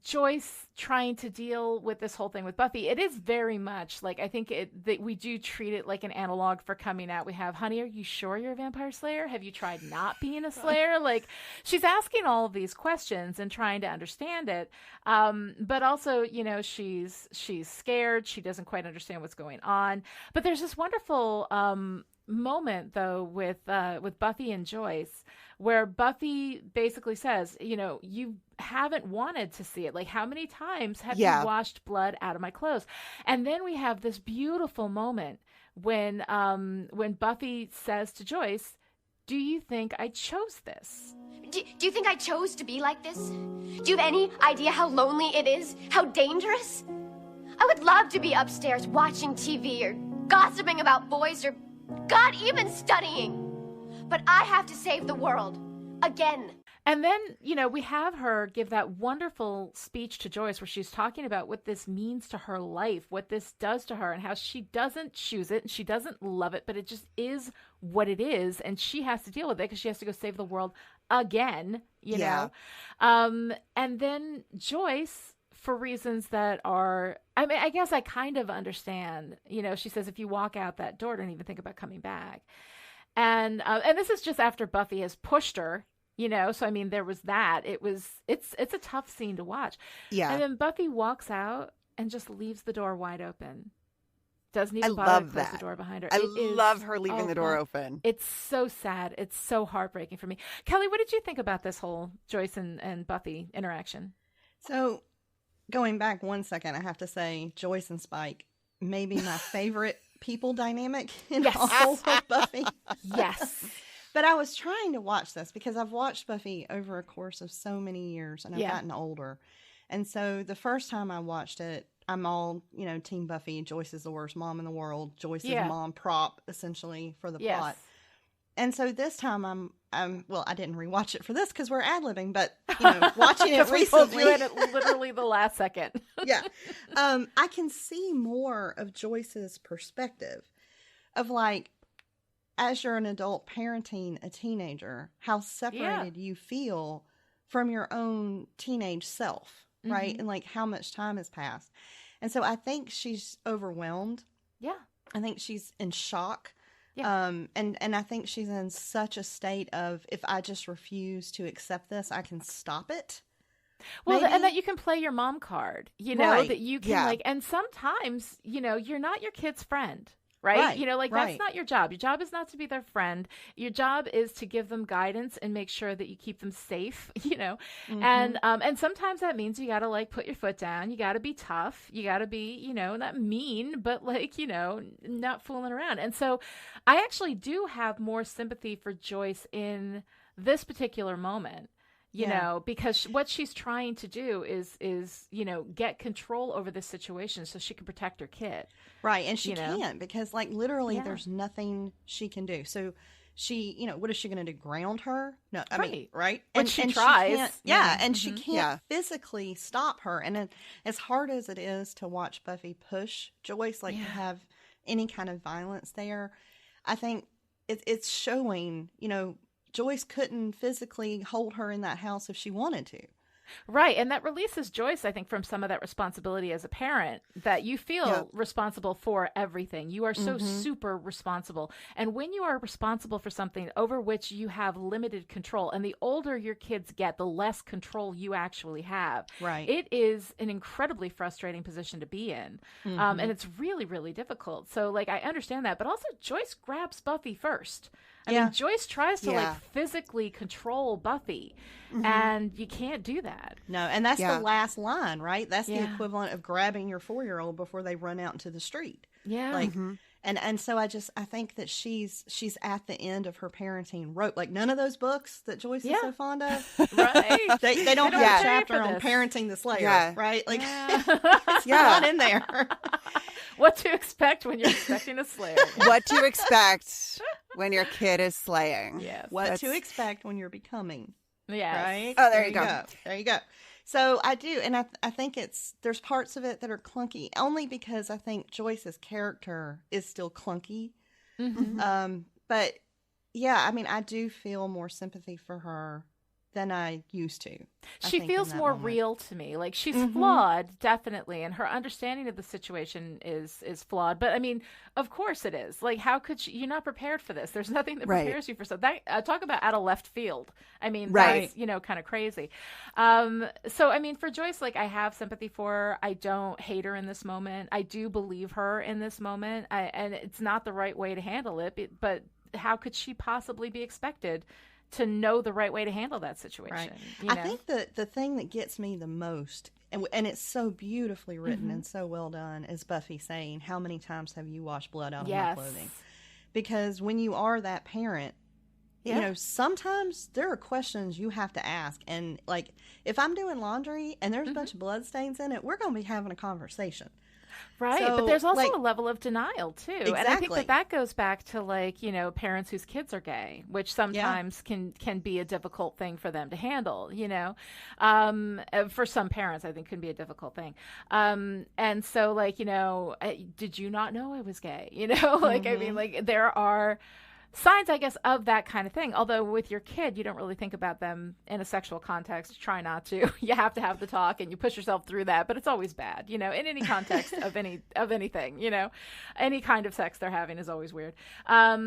Joyce trying to deal with this whole thing with Buffy. It is very much like, I think that we do treat it like an analog for coming out. We have, honey, are you sure you're a vampire slayer? Have you tried not being a slayer? Like, she's asking all of these questions and trying to understand it. But also, you know, she's scared. She doesn't quite understand what's going on. But there's this wonderful moment though with Buffy and Joyce, where Buffy basically says, you know, you haven't wanted to see it. Like, how many times have you washed blood out of my clothes? And then we have this beautiful moment when Buffy says to Joyce, do you think I chose this? Do you think I chose to be like this? Do you have any idea how lonely it is? How dangerous? I would love to be upstairs watching TV or gossiping about boys or, God, even studying. But I have to save the world. Again. And then, you know, we have her give that wonderful speech to Joyce where she's talking about what this means to her life, what this does to her, and how she doesn't choose it and she doesn't love it, but it just is what it is. And she has to deal with it because she has to go save the world again, you know. And then Joyce, for reasons that are, I mean, I guess I kind of understand, you know, she says, if you walk out that door, don't even think about coming back. And this is just after Buffy has pushed her, you know, so I mean, there was that. It's a tough scene to watch. Yeah. And then Buffy walks out and just leaves the door wide open. Doesn't even bother to close the door behind her. I love her leaving the door open. It's so sad. It's so heartbreaking for me. Kelly, what did you think about this whole Joyce and Buffy interaction? So, going back 1 second, I have to say Joyce and Spike may be my favorite people dynamic in all of Buffy. Yes. But I was trying to watch this because I've watched Buffy over a course of so many years and I've gotten older. And so the first time I watched it, I'm all, you know, Team Buffy. Joyce is the worst mom in the world. Joyce is mom prop, essentially, for the plot. And so this time I'm well, I didn't rewatch it for this because we're ad-libbing, but, you know, watching it recently. We told you it literally the last second. I can see more of Joyce's perspective of, like, as you're an adult parenting a teenager, how separated you feel from your own teenage self, right? And, like, how much time has passed. And so I think she's overwhelmed. Yeah. I think she's in shock. Yeah. And I think she's in such a state of, if I just refuse to accept this, I can stop it. Well, and that you can play your mom card, you know, that you can like, and sometimes, you know, you're not your kid's friend. right? You know, like right. that's not your job. Your job is not to be their friend. Your job is to give them guidance and make sure that you keep them safe, you know. And sometimes that means you got to like put your foot down. You got to be tough. You got to be, you know, not mean, but like, you know, not fooling around. And so I actually do have more sympathy for Joyce in this particular moment. You know, because what she's trying to do is, you know, get control over this situation so she can protect her kid. Right. And she can't because, like, literally there's nothing she can do. So she, you know, what is she going to do? Ground her? No, I mean, right? And she tries. And she can't physically stop her. And as hard as it is to watch Buffy push Joyce, like to have any kind of violence there, I think it's showing, you know, Joyce couldn't physically hold her in that house if she wanted to. Right. And that releases Joyce, I think, from some of that responsibility as a parent, that you feel responsible for everything. You are so super responsible. And when you are responsible for something over which you have limited control, and the older your kids get, the less control you actually have. Right. It is an incredibly frustrating position to be in. And it's really, really difficult. So, like, I understand that. But also, Joyce grabs Buffy first. I mean, Joyce tries to like physically control Buffy, and you can't do that. No, and that's the last line, right? That's the equivalent of grabbing your 4-year-old before they run out into the street. Yeah. Like, and so I think that she's at the end of her parenting rope. Like none of those books that Joyce is so fond of, right? They don't have a chapter on parenting the Slayer, right? Like it's not in there. What to expect when you're expecting a Slayer? What to expect when your kid is slaying? Yes. What to expect when you're becoming? Yeah. Right. Oh, there you go. There you go. So I do, and I think there's parts of it that are clunky, only because I think Joyce's character is still clunky. But yeah, I mean, I do feel more sympathy for her than I used to. She feels more real to me. Like she's flawed, definitely, and her understanding of the situation is flawed. But I mean, of course it is. Like, how could you're not prepared for this? There's nothing that prepares you for something. Talk about out of left field. I mean, that's, you know, kind of crazy. So I mean, for Joyce, like I have sympathy for her. I don't hate her in this moment. I do believe her in this moment. And it's not the right way to handle it, but how could she possibly be expected to know the right way to handle that situation? Right. You know? I think the thing that gets me the most, and it's so beautifully written and so well done, is Buffy saying, "How many times have you washed blood out of my clothing?" Because when you are that parent, you know, sometimes there are questions you have to ask. And like, if I'm doing laundry and there's a bunch of blood stains in it, we're going to be having a conversation. Right. So, but there's also like, a level of denial too. Exactly. And I think that goes back to like, you know, parents whose kids are gay, which sometimes can be a difficult thing for them to handle, you know. For some parents, I think can be a difficult thing. And so like, you know, did you not know I was gay? You know, like, I mean, like there are signs, I guess, of that kind of thing. Although with your kid, you don't really think about them in a sexual context. Try not to. You have to have the talk, and you push yourself through that. But it's always bad, you know, in any context of anything, you know, any kind of sex they're having is always weird. But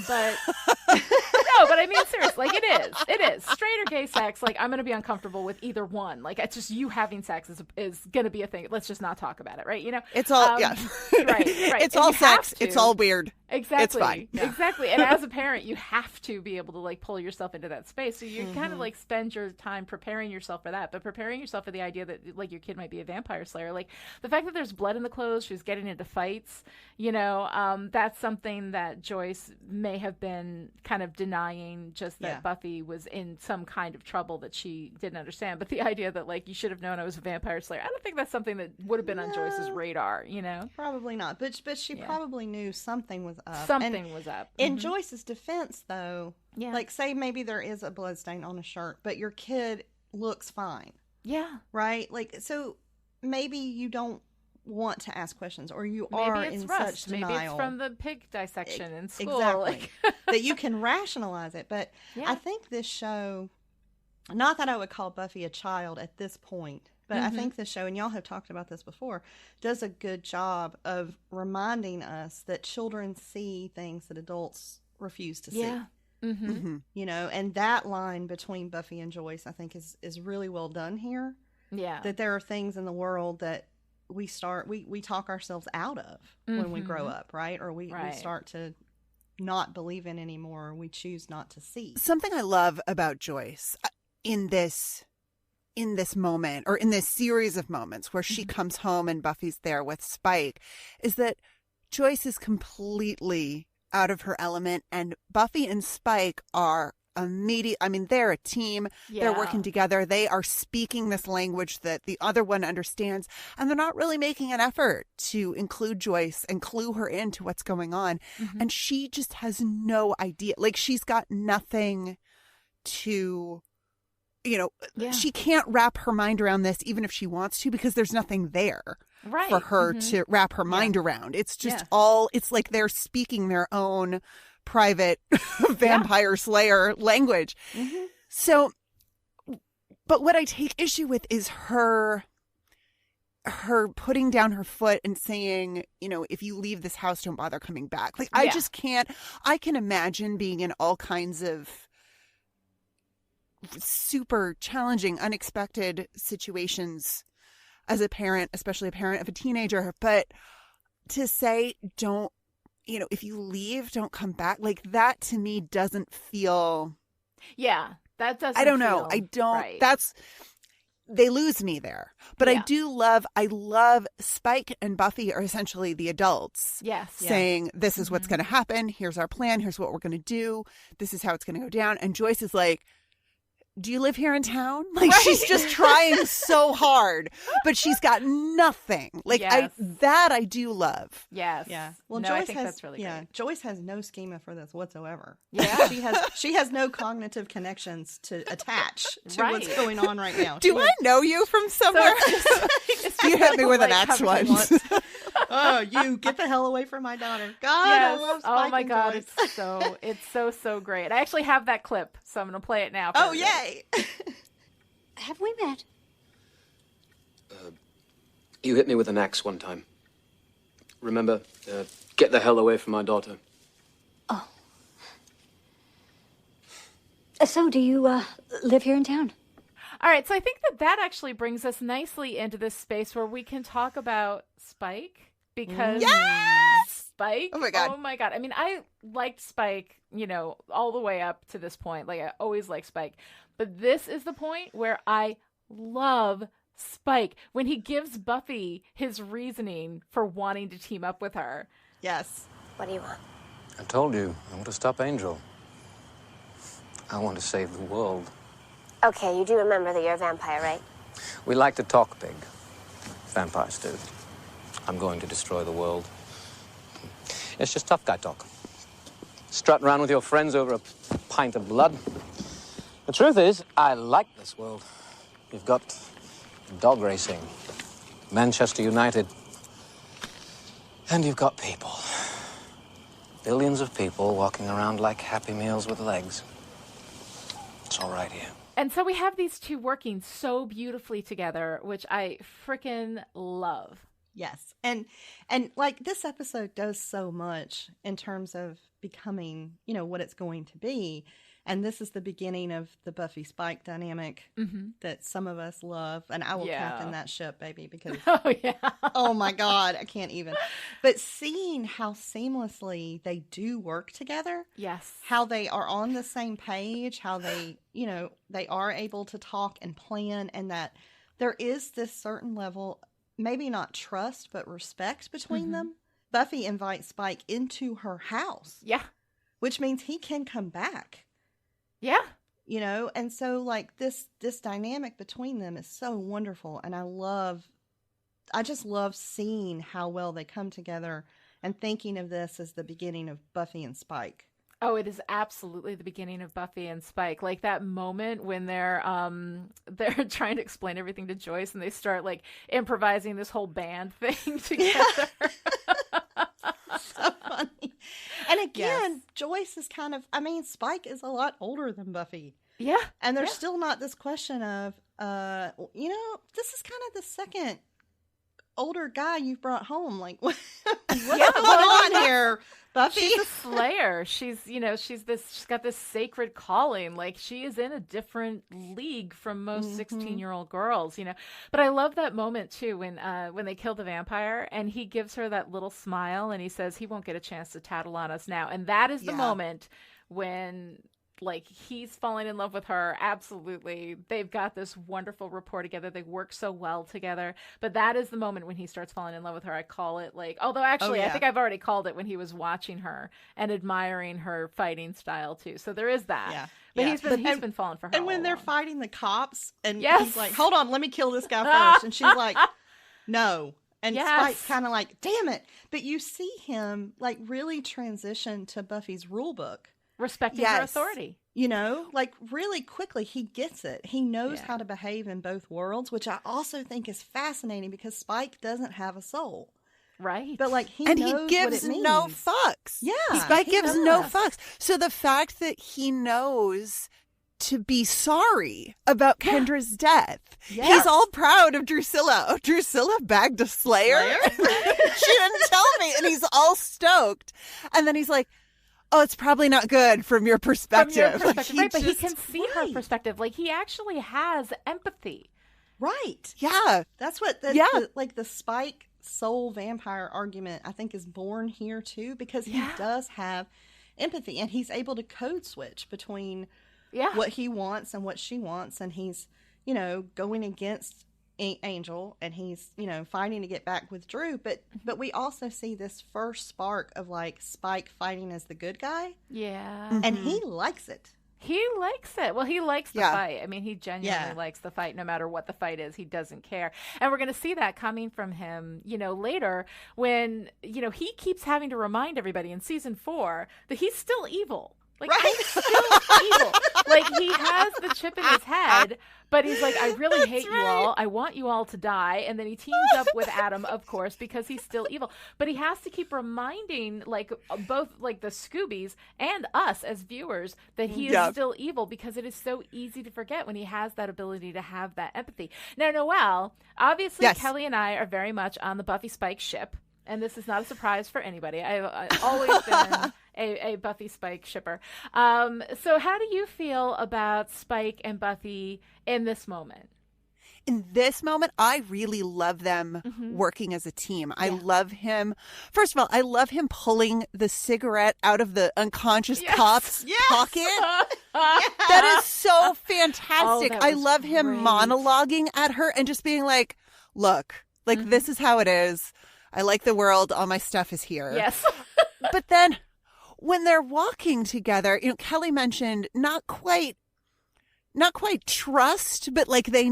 no, but I mean, seriously, like it is straight or gay sex. Like I'm going to be uncomfortable with either one. Like it's just you having sex is going to be a thing. Let's just not talk about it, right? You know, it's all right. It's all sex. It's all weird. Exactly. It's fine. Exactly. And as a parent, you have to be able to like pull yourself into that space. So you kind of like spend your time preparing yourself for that, but preparing yourself for the idea that like your kid might be a vampire slayer. Like the fact that there's blood in the clothes, she's getting into fights, you know, that's something that Joyce may have been kind of denying, just that Buffy was in some kind of trouble that she didn't understand. But the idea that like you should have known I was a vampire slayer, I don't think that's something that would have been on Joyce's radar, you know? Probably not. But she probably knew something was up. Something was up. In Joyce's defense, though, like say maybe there is a blood stain on a shirt, but your kid looks fine. Yeah. Right? Like, so maybe you don't want to ask questions, or you are in such denial. Maybe it's from the pig dissection in school. Exactly. That you can rationalize it. But I think this show, not that I would call Buffy a child at this point, but I think this show, and y'all have talked about this before, does a good job of reminding us that children see things that adults refuse to see. Yeah. You know, and that line between Buffy and Joyce, I think, is really well done here. Yeah. That there are things in the world that we talk ourselves out of when we grow up, right? Or we start to not believe in anymore. We choose not to see. Something I love about Joyce in this moment, or in this series of moments where she comes home and Buffy's there with Spike, is that Joyce is completely out of her element, and Buffy and Spike are they're a team. Yeah. They're working together. They are speaking this language that the other one understands, and they're not really making an effort to include Joyce and clue her into what's going on. And she just has no idea. Like, she's got nothing to, she can't wrap her mind around this, even if she wants to, because there's nothing there for her to wrap her mind around. It's just it's like they're speaking their own private vampire slayer language. So, but what I take issue with is her putting down her foot and saying, if you leave this house, don't bother coming back. Like, I just can't. I can imagine being in all kinds of super challenging, unexpected situations as a parent, especially a parent of a teenager. But to say, don't, if you leave, don't come back, like, that to me doesn't feel. Yeah, that doesn't. I don't know. Feel I don't. Right. They lose me there. But I love Spike and Buffy are essentially the adults. Yes. Saying, this is what's going to happen. Here's our plan. Here's what we're going to do. This is how it's going to go down. And Joyce is like, do you live here in town? Like, she's just trying so hard, but she's got nothing. Like, I do love. Yes. Yeah. Well, no, Joyce I think that's really great. Joyce has no schema for this whatsoever. Yeah. She has no cognitive connections to attach to what's going on right now. Do I know you from somewhere? You hit me with an axe once. Oh, you get the hell away from my daughter. God, I love Spike. Oh my God, Joyce. it's so great. I actually have that clip, so I'm going to play it now. Oh, yay. Have we met? You hit me with an axe one time. Remember? Get the hell away from my daughter. Oh. So do you live here in town? All right, so I think that actually brings us nicely into this space where we can talk about Spike, because Spike. Oh my God. I mean, I liked Spike, all the way up to this point. Like, I always liked Spike. But this is the point where I love Spike, when he gives Buffy his reasoning for wanting to team up with her. Yes. What do you want? I told you, I want to stop Angel. I want to save the world. Okay, you do remember that you're a vampire, right? We like to talk big. Vampires do. I'm going to destroy the world. It's just tough guy talk. Strutting around with your friends over a pint of blood. The truth is, I like this world. You've got dog racing, Manchester United, and you've got people. Billions of people walking around like Happy Meals with legs. It's all right here. And so we have these two working so beautifully together, which I frickin' love. Yes. And like, this episode does so much in terms of becoming, what it's going to be. And this is the beginning of the Buffy Spike dynamic that some of us love. And I will captain that ship, baby, because oh my God, I can't even. But seeing how seamlessly they do work together. Yes. How they are on the same page, how they, they are able to talk and plan, and that there is this certain level, maybe not trust, but respect between them. Buffy invites Spike into her house. Yeah. Which means he can come back. Yeah. And so, like, this dynamic between them is so wonderful. And I just love seeing how well they come together and thinking of this as the beginning of Buffy and Spike. Oh, it is absolutely the beginning of Buffy and Spike. Like, that moment when they're trying to explain everything to Joyce and they start, like, improvising this whole band thing together. So funny. And again, Joyce is kind of, Spike is a lot older than Buffy. Yeah. And there's still not this question of, this is kind of the second older guy you've brought home. Like, what's going on here, Buffy? She's a slayer. She's got this sacred calling. Like, she is in a different league from most 16-year-old girls, But I love that moment too when they kill the vampire and he gives her that little smile and he says he won't get a chance to tattle on us now. And that is the moment when he's falling in love with her. Absolutely. They've got this wonderful rapport together. They work so well together. But that is the moment when he starts falling in love with her. I call it although actually I think I've already called it when he was watching her and admiring her fighting style too. So there is that. Yeah. But he's been falling for her. And when they're fighting the cops and yes. he's like, hold on, let me kill this guy first. And she's like, no. And Spike's kind of like, damn it. But you see him really transition to Buffy's rule book. Respecting her authority. Really quickly, he gets it. He knows how to behave in both worlds, which I also think is fascinating because Spike doesn't have a soul. Right. But he gives no fucks. Yeah. Spike gives no fucks. So the fact that he knows to be sorry about Kendra's death. Yes. He's all proud of Drusilla. Oh, Drusilla bagged a Slayer? She didn't tell me. And he's all stoked. And then he's like, oh, it's probably not good from your perspective. Right, but he can see her perspective. He actually has empathy. Right. Yeah. That's what the Spike soul vampire argument I think is born here too, because he does have empathy and he's able to code switch between what he wants and what she wants, and he's, going against Angel and he's fighting to get back with Drew, but we also see this first spark of Spike fighting as the good guy, and he likes it. He likes it. Well, he likes the fight. I mean, he genuinely likes the fight no matter what the fight is. He doesn't care. And we're going to see that coming from him, later when, he keeps having to remind everybody in season 4 that he's still evil. He's still evil. He has the chip in his head, but he's like, I really hate you all. I want you all to die. And then he teams up with Adam, of course, because he's still evil. But he has to keep reminding, both the Scoobies and us as viewers that he is still evil, because it is so easy to forget when he has that ability to have that empathy. Now, Noelle, obviously, Kelly and I are very much on the Buffy Spike ship. And this is not a surprise for anybody. I've always been a Buffy Spike shipper. So how do you feel about Spike and Buffy in this moment? In this moment, I really love them working as a team. I love him. First of all, I love him pulling the cigarette out of the unconscious cop's pocket. That is so fantastic. I love him monologuing at her and just being like, look, this is how it is. I like the world. All my stuff is here. Yes. But then when they're walking together, Kelly mentioned not quite trust, but they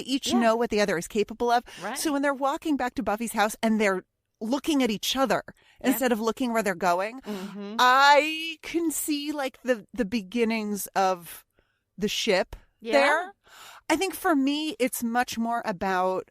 each know what the other is capable of. Right. So when they're walking back to Buffy's house and they're looking at each other instead of looking where they're going, I can see the beginnings of the ship there. I think for me, it's much more about,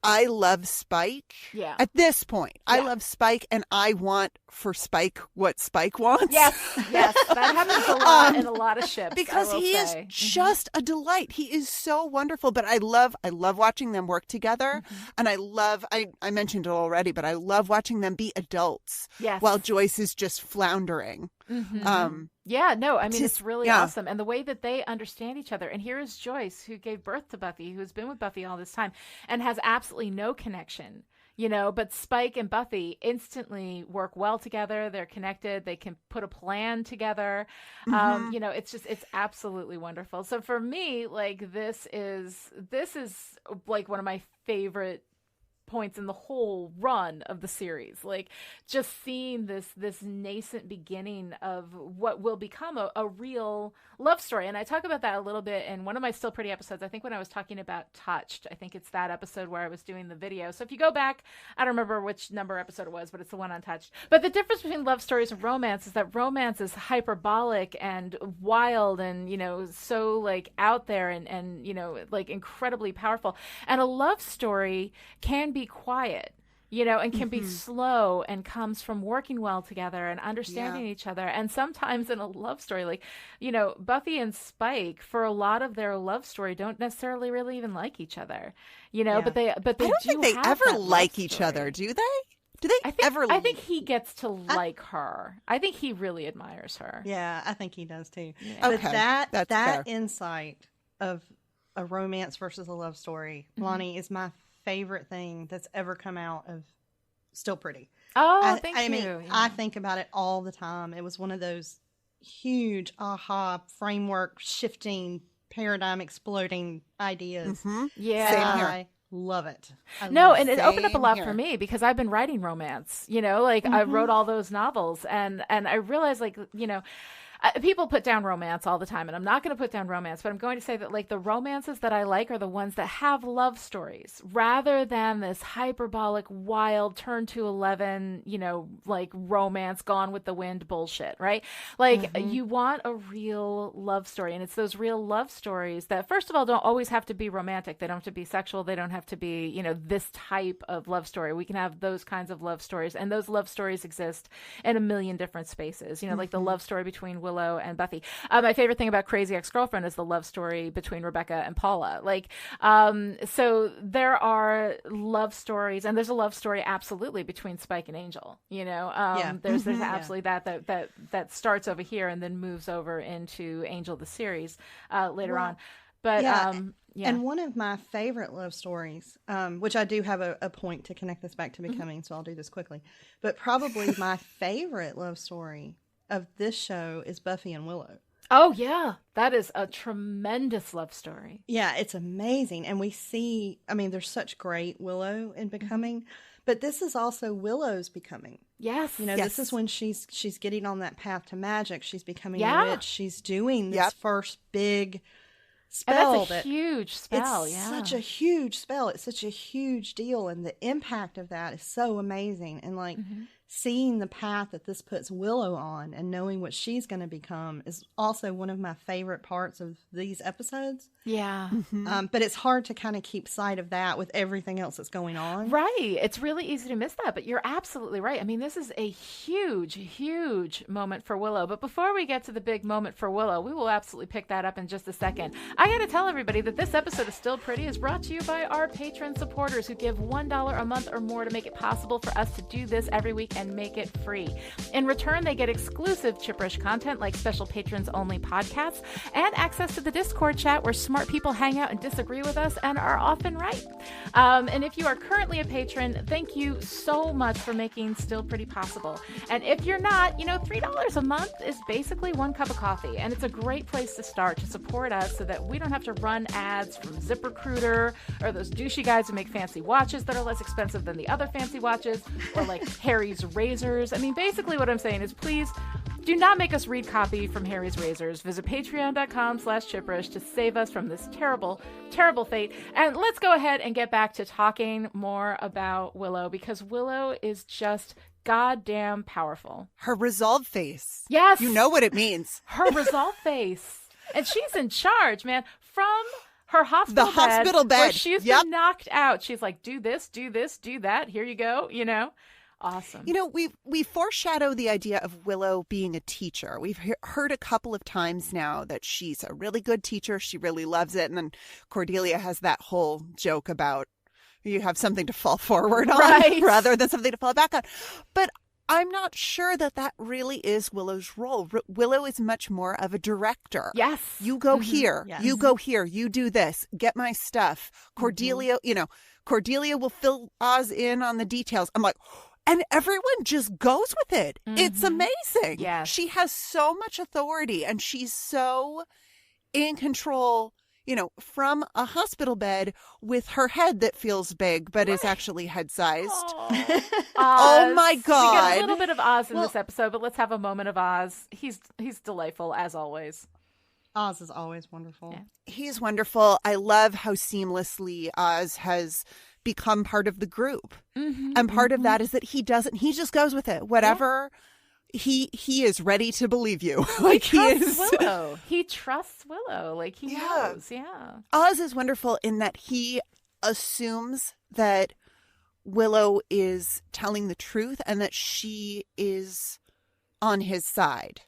I love Spike. Yeah. At this point, I love Spike, and I want for Spike what Spike wants. Yes. That happens a lot in a lot of ships. Because he is just a delight. He is so wonderful. But I love watching them work together. And I mentioned it already, but I love watching them be adults while Joyce is just floundering. It's really awesome. And the way that they understand each other. And here is Joyce, who gave birth to Buffy, who has been with Buffy all this time and has absolutely no connection, but Spike and Buffy instantly work well together. They're connected. They can put a plan together. It's absolutely wonderful. So for me, this is one of my favorite points in the whole run of the series, just seeing this nascent beginning of what will become a real love story. And I talk about that a little bit in one of my Still Pretty episodes. I think when I was talking about Touched, I think it's that episode where I was doing the video. So if you go back, I don't remember which number episode it was, but it's the one on Touched. But the difference between love stories and romance is that romance is hyperbolic and wild and so out there and incredibly powerful, and a love story can be quiet. and can be slow and comes from working well together and understanding each other. And sometimes in a love story, like, Buffy and Spike, for a lot of their love story, don't necessarily really even like each other, but they I don't think they ever like each other, do they? Do they ever? I think he gets to like her. I think he really admires her. Yeah, I think he does too. Yeah. But That's that fair. insight of a romance versus a love story, Lani, is my favorite thing that's ever come out of Still Pretty. Oh, thank I you. mean, Yeah. I think about it all the time. It was one of those huge aha framework shifting, paradigm exploding ideas. Yeah. Same here. I love it. And it opened up a lot for me because I've been writing romance, I wrote all those novels and I realized people put down romance all the time, and I'm not going to put down romance, but I'm going to say that the romances that I like are the ones that have love stories rather than this hyperbolic, wild, turn to 11, romance gone with the wind bullshit, right? You want a real love story, and it's those real love stories that, first of all, don't always have to be romantic. They don't have to be sexual. They don't have to be, this type of love story. We can have those kinds of love stories, and those love stories exist in a million different spaces, like the love story between Willow and Buffy. My favorite thing about Crazy Ex-Girlfriend is the love story between Rebecca and Paula. So there are love stories, and there's a love story absolutely between Spike and Angel. There's absolutely that starts over here and then moves over into Angel the series later on. But and one of my favorite love stories, which I do have a point to connect this back to Becoming, so I'll do this quickly. But probably my favorite love story of this show is Buffy and Willow. Oh, yeah. That is a tremendous love story. Yeah, it's amazing. And we see, there's such great Willow in Becoming, but this is also Willow's becoming. Yes. This is when she's getting on that path to magic. She's becoming a witch. She's doing this first big spell. And that's a huge spell. It's such a huge spell. It's such a huge deal. And the impact of that is so amazing. And seeing the path that this puts Willow on and knowing what she's going to become is also one of my favorite parts of these episodes. Yeah. But it's hard to kind of keep sight of that with everything else that's going on. Right. It's really easy to miss that, but you're absolutely right. This is a huge, huge moment for Willow. But before we get to the big moment for Willow, we will absolutely pick that up in just a second. I got to tell everybody that this episode of Still Pretty is brought to you by our patron supporters who give $1 a month or more to make it possible for us to do this every week and make it free. In return, they get exclusive Chipperish content like special patrons-only podcasts and access to the Discord chat where smart people hang out and disagree with us and are often right. And if you are currently a patron, thank you so much for making Still Pretty possible. And if you're not, $3 a month is basically 1 cup of coffee, and it's a great place to start to support us so that we don't have to run ads from ZipRecruiter or those douchey guys who make fancy watches that are less expensive than the other fancy watches, or like Harry's razors. Basically what I'm saying is, please do not make us read copy from Harry's razors. Visit patreon.com/chipperish to save us from this terrible, terrible fate. And let's go ahead and get back to talking more about Willow, because Willow is just goddamn powerful. Her resolve face. Yes. You know what it means. Her resolve face. And she's in charge, man. From her hospital bed where she's been knocked out. She's like, do this, do that. Here you go, Awesome. We foreshadow the idea of Willow being a teacher. We've heard a couple of times now that she's a really good teacher. She really loves it. And then Cordelia has that whole joke about you have something to fall forward on rather than something to fall back on. But I'm not sure that really is Willow's role. Willow is much more of a director. Yes. You go here. Yes. You go here. You do this. Get my stuff. Cordelia, Cordelia will fill Oz in on the details. I'm like, and everyone just goes with it. It's amazing. Yeah. She has so much authority, and she's so in control, from a hospital bed with her head that feels big but is actually head-sized. Oh my God. We get a little bit of Oz in this episode, but let's have a moment of Oz. He's delightful, as always. Oz is always wonderful. Yeah. He's wonderful. I love how seamlessly Oz has become part of the group. And part of that is that he just goes with it. Whatever he is ready to believe you. He trusts Willow. He trusts Willow. He knows. Yeah. Oz is wonderful in that he assumes that Willow is telling the truth and that she is on his side.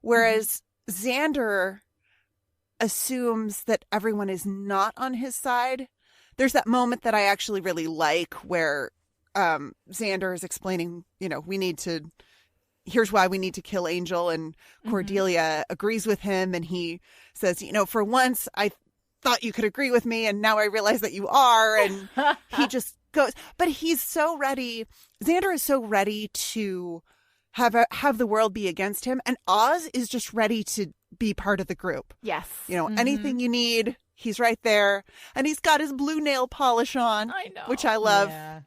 Whereas Xander assumes that everyone is not on his side. There's that moment that I actually really like where Xander is explaining, here's why we need to kill Angel, and Cordelia agrees with him, and he says, for once I thought you could agree with me, and now I realize that you are, and he just goes, but he's so ready. Xander is so ready to have the world be against him, and Oz is just ready to be part of the group. Yes. Anything you need, he's right there. And he's got his blue nail polish on. I know. Which I love. Yeah.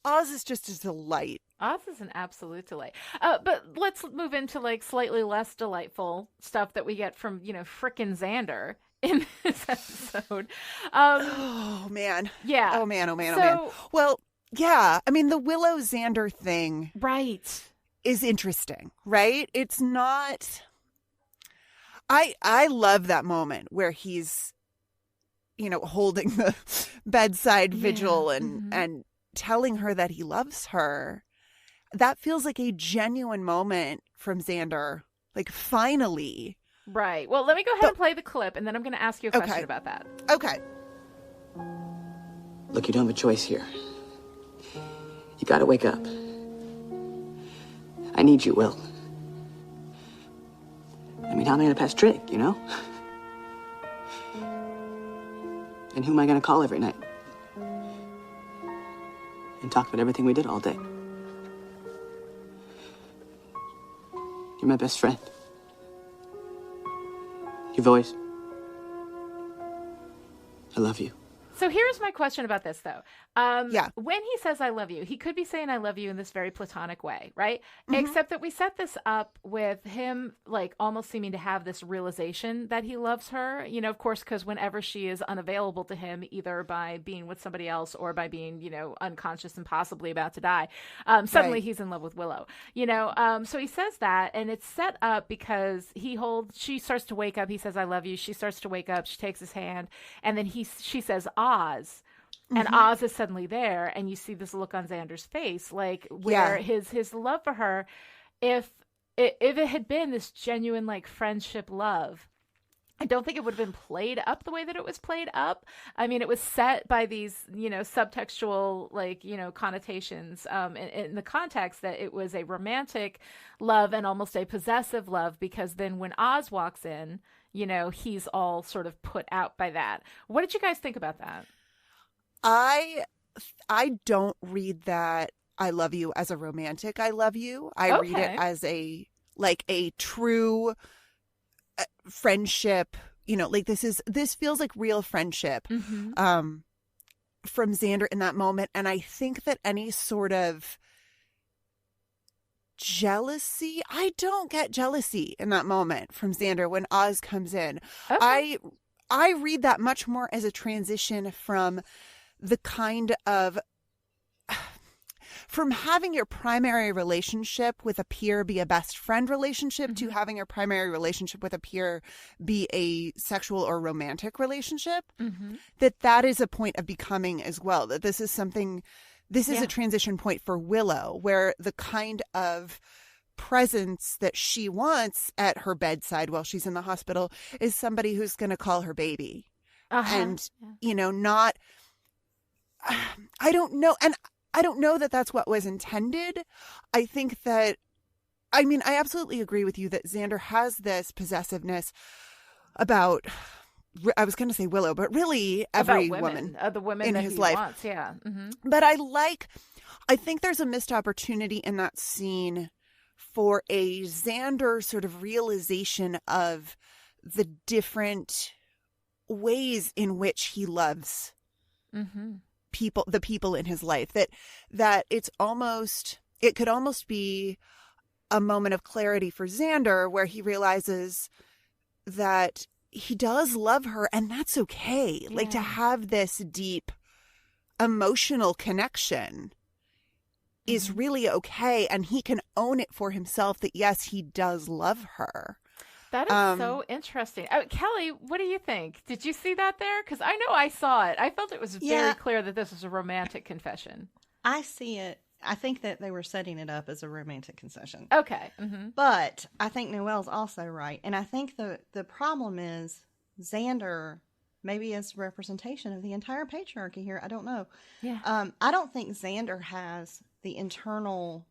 Oz is just a delight. Oz is an absolute delight. But let's move into like slightly less delightful stuff that we get from, frickin' Xander in this episode. Oh, man. Yeah. Oh, man. Well, yeah. I mean, the Willow Xander thing. Right. Is interesting, right? It's not... I love that moment where he's, holding the bedside vigil and telling her that he loves her. That feels like a genuine moment from Xander. Like, finally. Right. Well, let me go ahead and play the clip, and then I'm going to ask you a question about that. Okay. Look, you don't have a choice here. You gotta wake up. I need you, Will. I mean, how am I gonna pass Trig, And who am I gonna call every night? And talk about everything we did all day? You're my best friend. Your voice. I love you. So here's my question about this, though. Yeah. When he says I love you, he could be saying I love you in this very platonic way, right? Except that we set this up with him, like, almost seeming to have this realization that he loves her, of course, because whenever she is unavailable to him, either by being with somebody else or by being, unconscious and possibly about to die, suddenly he's in love with Willow, So he says that, and it's set up because she starts to wake up. He says, I love you. She starts to wake up. She takes his hand, and then she says, Oz. And Oz is suddenly there, and you see this look on Xander's face, like where his love for her, if it had been this genuine like friendship love, I don't think it would have been played up the way that it was played up. I mean, it was set by these, subtextual, like, connotations in the context that it was a romantic love and almost a possessive love, because then when Oz walks in, he's all sort of put out by that. What did you guys think about that? I don't read that I love you as a romantic I love you. I read it as a true friendship, like this feels like real friendship from Xander in that moment. And I think that any sort of jealousy, I don't get jealousy in that moment from Xander when Oz comes in. I read that much more as a transition from the kind of from having your primary relationship with a peer be a best friend relationship to having your primary relationship with a peer be a sexual or romantic relationship, that is a point of becoming as well. That this is a transition point for Willow, where the kind of presence that she wants at her bedside while she's in the hospital is somebody who's going to call her baby. And, not... I don't know. And I don't know that that's what was intended. I think that, I absolutely agree with you that Xander has this possessiveness about, I was going to say Willow, but really every woman. The women in that his he life. wants, yeah. But I think there's a missed opportunity in that scene for a Xander sort of realization of the different ways in which he loves the people in his life, that it could almost be a moment of clarity for Xander where he realizes that he does love her, and that's okay. Like, to have this deep emotional connection is really okay, and he can own it for himself that yes, he does love her. That is so interesting. Kelly, what do you think? Did you see that there? Because I know I saw it. I felt it was very clear that this was a romantic confession. I see it. I think that they were setting it up as a romantic concession. Okay. Mm-hmm. But I think Noelle's also right. And I think the problem is Xander maybe is representation of the entire patriarchy here. I don't know. Yeah. I don't think Xander has the internal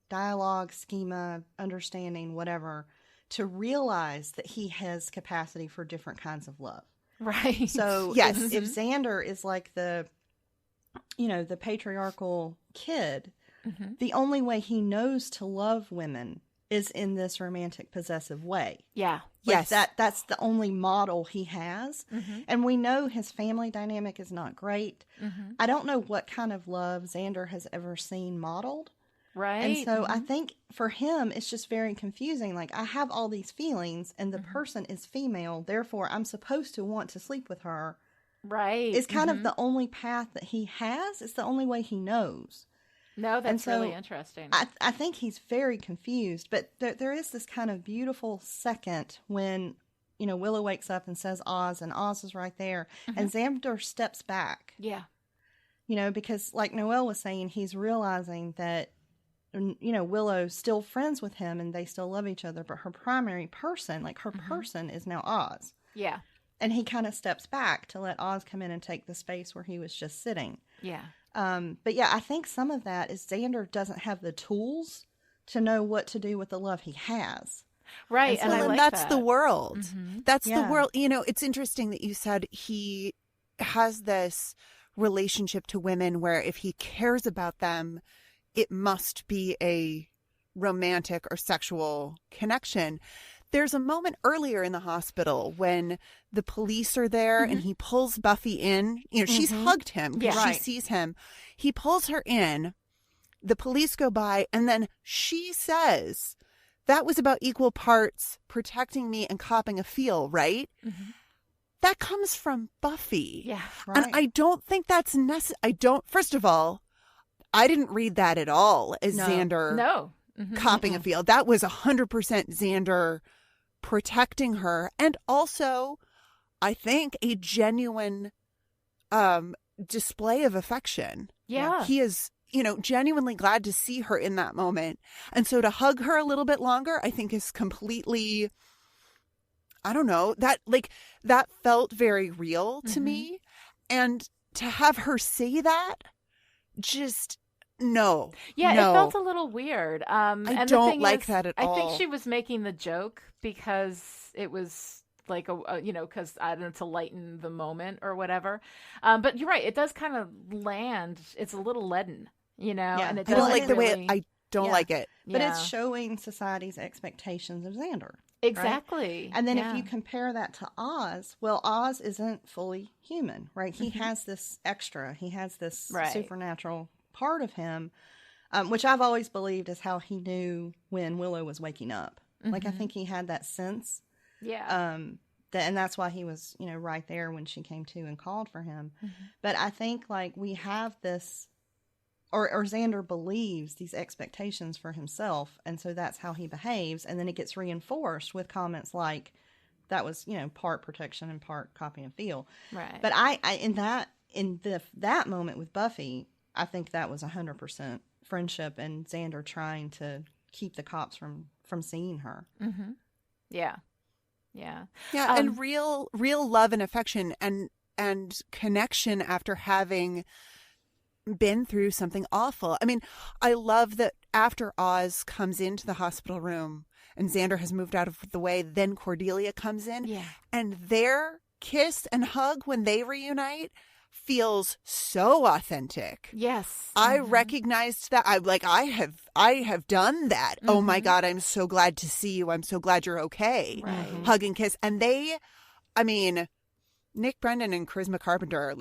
dialogue, schema, understanding, whatever, to realize that he has capacity for different kinds of love. Right. So Yes. if Xander is like the patriarchal kid, the only way he knows to love women is in this romantic possessive way. Yeah. Like that's the only model he has. And we know his family dynamic is not great. I don't know what kind of love Xander has ever seen modeled. Right. And so I think for him, it's just very confusing. Like, I have all these feelings and the person is female, therefore I'm supposed to want to sleep with her. Right. It's kind of the only path that he has. It's the only way he knows. No, that's really interesting. I think he's very confused, but there is this kind of beautiful second when, Willow wakes up and says Oz, and Oz is right there, and Xander steps back. Yeah. Because like Noelle was saying, he's realizing that, Willow's still friends with him and they still love each other, but her primary person, like her person, is now Oz. Yeah. And he kind of steps back to let Oz come in and take the space where he was just sitting. Yeah. But yeah, I think some of that is Xander doesn't have the tools to know what to do with the love he has. Right. And, I like that's that. the world. That's the Yeah. world. It's interesting that you said he has this relationship to women where if he cares about them, it must be a romantic or sexual connection. There's a moment earlier in the hospital when the police are there and he pulls Buffy in. She's hugged him because she sees him. He pulls her in. The police go by and then she says, that was about equal parts protecting me and copping a feel, right? That comes from Buffy. Yeah. Right. And I don't think that's necessary. First of all, I didn't read that at all as Xander No. copping a feel. That was 100% Xander protecting her, and also I think a genuine display of affection. Yeah. He is genuinely glad to see her in that moment, and so to hug her a little bit longer I think is completely, I don't know, that felt very real to me, and to have her say that, just no. Yeah, it felt a little weird. And I the don't thing like is, that at all. I think she was making the joke because it was like because I don't know, to lighten the moment or whatever. But you're right, it does kind of land. It's a little leaden, Yeah. and it I don't like the really, way I don't like it. But it's showing society's expectations of Xander. Exactly. Right? And then if you compare that to Oz, well, Oz isn't fully human, right? He has this extra. He has this supernatural part of him, which I've always believed is how he knew when Willow was waking up. Like, I think he had that sense. Yeah. And that's why he was, right there when she came to and called for him. But I think, like, we have this, or Xander believes these expectations for himself, and so that's how he behaves, and then it gets reinforced with comments like, that was, part protection and part copy and feel. Right. But in that moment with Buffy, I think that was 100% friendship and Xander trying to keep the cops from seeing her. Yeah. Yeah. Yeah, and real love and affection and connection after having been through something awful. I mean, I love that after Oz comes into the hospital room and Xander has moved out of the way, then Cordelia comes in. Yeah. And their kiss and hug when they reunite feels so authentic. Yes. I recognized that. I have done that. Oh my God, I'm so glad to see you. I'm so glad you're okay. Right. Hug and kiss. And Nick Brendan and Charisma Carpenter,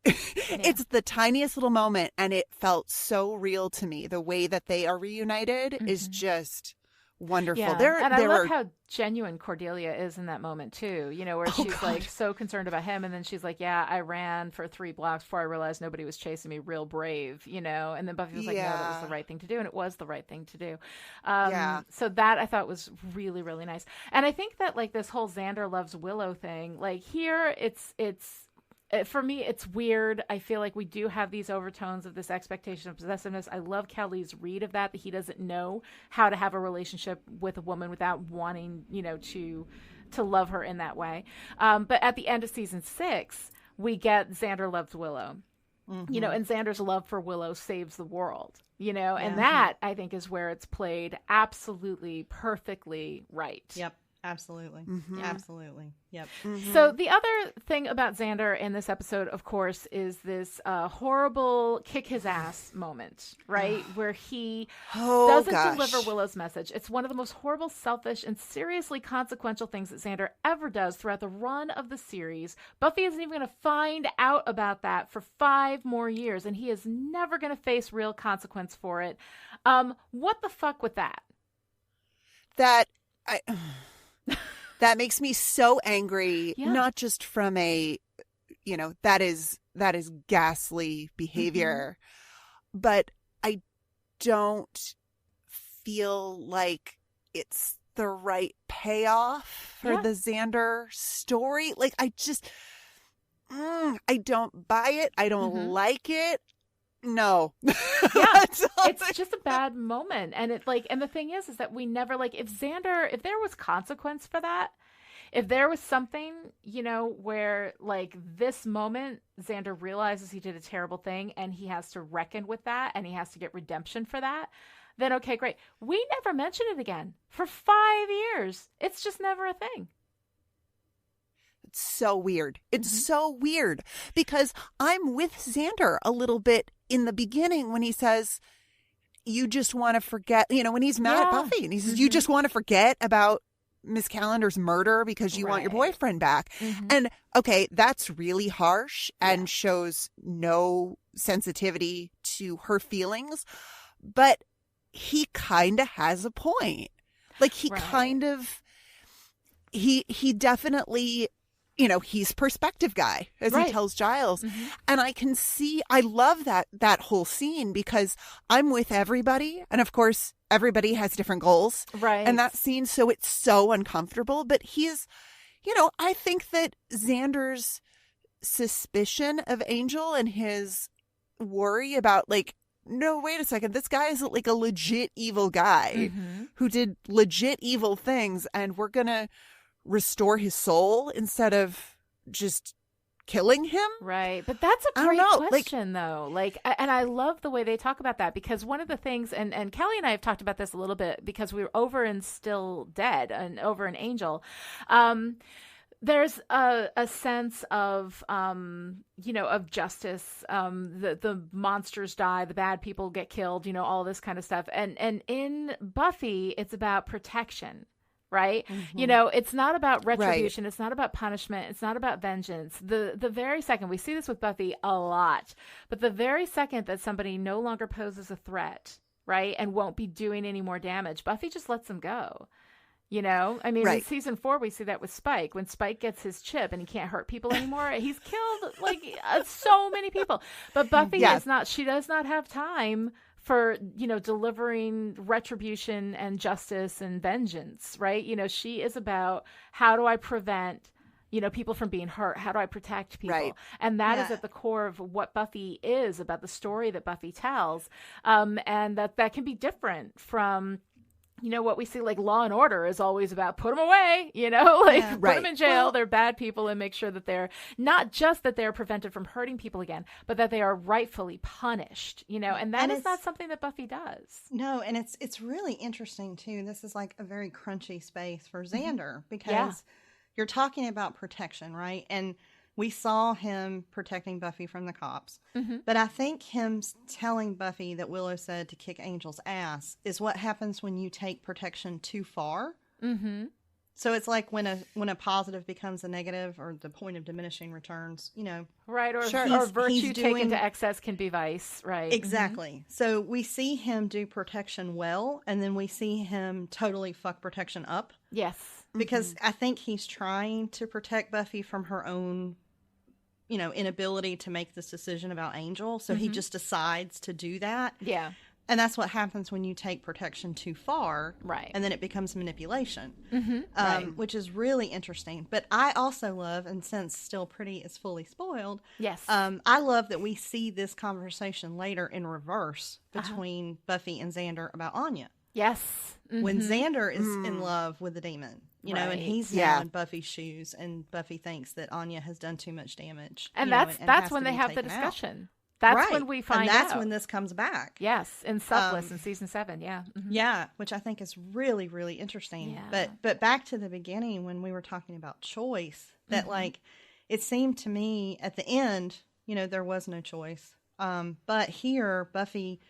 it's the tiniest little moment, and it felt so real to me. The way that they are reunited is just wonderful. Yeah. I love how genuine Cordelia is in that moment too, where she's like so concerned about him, and then she's like, yeah, I ran for 3 blocks before I realized nobody was chasing me, real brave, and then Buffy was like, no, that was the right thing to do, and it was the right thing to do. So that I thought was really, really nice. And I think that this whole Xander loves Willow thing, here it's for me, it's weird. I feel like we do have these overtones of this expectation of possessiveness. I love Kelly's read of that he doesn't know how to have a relationship with a woman without wanting, to love her in that way. But at the end of season 6, we get Xander loves Willow, and Xander's love for Willow saves the world, and that I think is where it's played absolutely perfectly right. Yep. Absolutely. Absolutely. Yep. So the other thing about Xander in this episode, of course, is this horrible kick his ass moment, right? Where he doesn't deliver Willow's message. It's one of the most horrible, selfish, and seriously consequential things that Xander ever does throughout the run of the series. Buffy isn't even going to find out about that for 5 more years, and he is never going to face real consequence for it. What the fuck with that? That makes me so angry, not just from a, that is ghastly behavior, but I don't feel like it's the right payoff for the Xander story. Like, I don't buy it. I don't like it. No. It's just a bad moment. And and the thing is that we never, if there was consequence for that, if there was something, where this moment Xander realizes he did a terrible thing and he has to reckon with that and he has to get redemption for that, then okay, great. We never mention it again for 5 years. It's just never a thing. It's so weird. It's so weird because I'm with Xander a little bit in the beginning when he says, you just want to forget, when he's mad at Buffy and he says, you just want to forget about Miss Calendar's murder because you want your boyfriend back. And okay, that's really harsh and shows no sensitivity to her feelings, but he kind of has a point. He definitely, he's perspective guy, as he tells Giles. And I love that whole scene because I'm with everybody. And of course, everybody has different goals. Right. And that scene, so it's so uncomfortable. But he's, I think that Xander's suspicion of Angel and his worry about no, wait a second, this guy is a legit evil guy who did legit evil things, and we're going to restore his soul instead of just killing him. Right. But that's a great question, though. And I love the way they talk about that, because one of the things, and Kelly and I have talked about this a little bit because we were over in Still Dead and over in Angel. There's a sense of, of justice. The monsters die, the bad people get killed, all this kind of stuff. And in Buffy, it's about protection. Right? It's not about retribution. Right. It's not about punishment. It's not about vengeance. The very second, we see this with Buffy a lot, but the very second that somebody no longer poses a threat, right, and won't be doing any more damage, Buffy just lets them go. In season 4, we see that with Spike. When Spike gets his chip and he can't hurt people anymore, he's killed so many people. But Buffy is not, she does not have time for, delivering retribution and justice and vengeance, right? She is about, how do I prevent, people from being hurt? How do I protect people? Right. And that is at the core of what Buffy is, about the story that Buffy tells. And that can be different from, what we see, Law and Order is always about put them away, put them in jail. Well, they're bad people, and make sure that they're not just that they're prevented from hurting people again, but that they are rightfully punished, and that is not something that Buffy does. No. And it's really interesting too. This is a very crunchy space for Xander because you're talking about protection, right? And we saw him protecting Buffy from the cops. But I think him telling Buffy that Willow said to kick Angel's ass is what happens when you take protection too far. So it's like when a positive becomes a negative, or the point of diminishing returns, Right, or virtue taken to excess can be vice, right? Exactly. So we see him do protection well, and then we see him totally fuck protection up. Yes. Because I think he's trying to protect Buffy from her own, inability to make this decision about Angel. So he just decides to do that. Yeah. And that's what happens when you take protection too far. Right. And then it becomes manipulation, Right. which is really interesting. But I also love, and since Still Pretty is fully spoiled, Yes. I love that we see this conversation later in reverse between Buffy and Xander about Anya. Yes. When Xander is in love with the demon, you know, and Right. he's now in Buffy's shoes, and Buffy thinks that Anya has done too much damage. And you know, that's has when to they be have the taken out. discussion. That's Right. when we find and that's out. when this comes back. Yes, in Subless in season 7, yeah. Yeah, which I think is really, really interesting. Yeah. But back to the beginning when we were talking about choice, that like it seemed to me at the end, you know, there was no choice. But here Buffy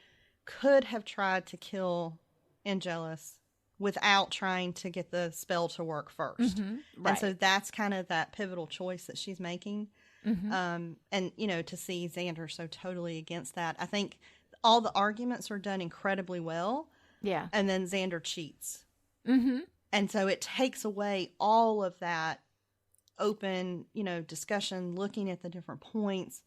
could have tried to kill Angelus without trying to get the spell to work first. And so that's kind of that pivotal choice that she's making. And, you know, to see Xander so totally against that, I think all the arguments are done incredibly well. Yeah. And then Xander cheats. And so it takes away all of that open, you know, discussion, looking at the different points,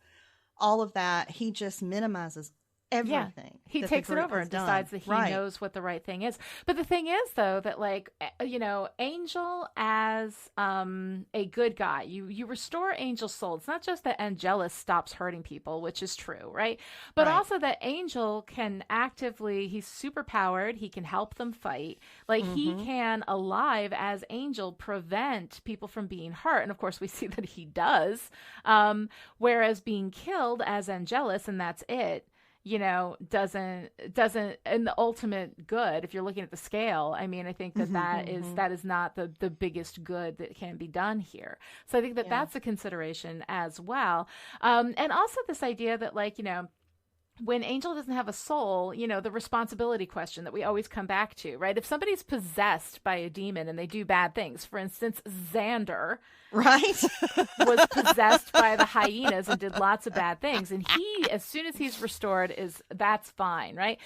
all of that. He just minimizes everything. He that takes the it group over has and done. decides that he Right. knows what the right thing is. But the thing is, though, that like, you know, Angel as a good guy, you restore Angel's soul. It's not just that Angelus stops hurting people, which is true, right? But Right. also that Angel can actively, he's super powered. He can help them fight. Like he can, alive as Angel, prevent people from being hurt. And of course, we see that he does. Whereas being killed as Angelus, and that's it, you know, doesn't in the ultimate good, if you're looking at the scale, I mean, I think that that is not the biggest good that can be done here. So I think that that's a consideration as well. And also this idea that, like, you know, when Angel doesn't have a soul, you know, the responsibility question that we always come back to, right? If somebody's possessed by a demon and they do bad things, for instance, Xander, Right. was possessed by the hyenas and did lots of bad things. And he, as soon as he's restored, that's fine, right?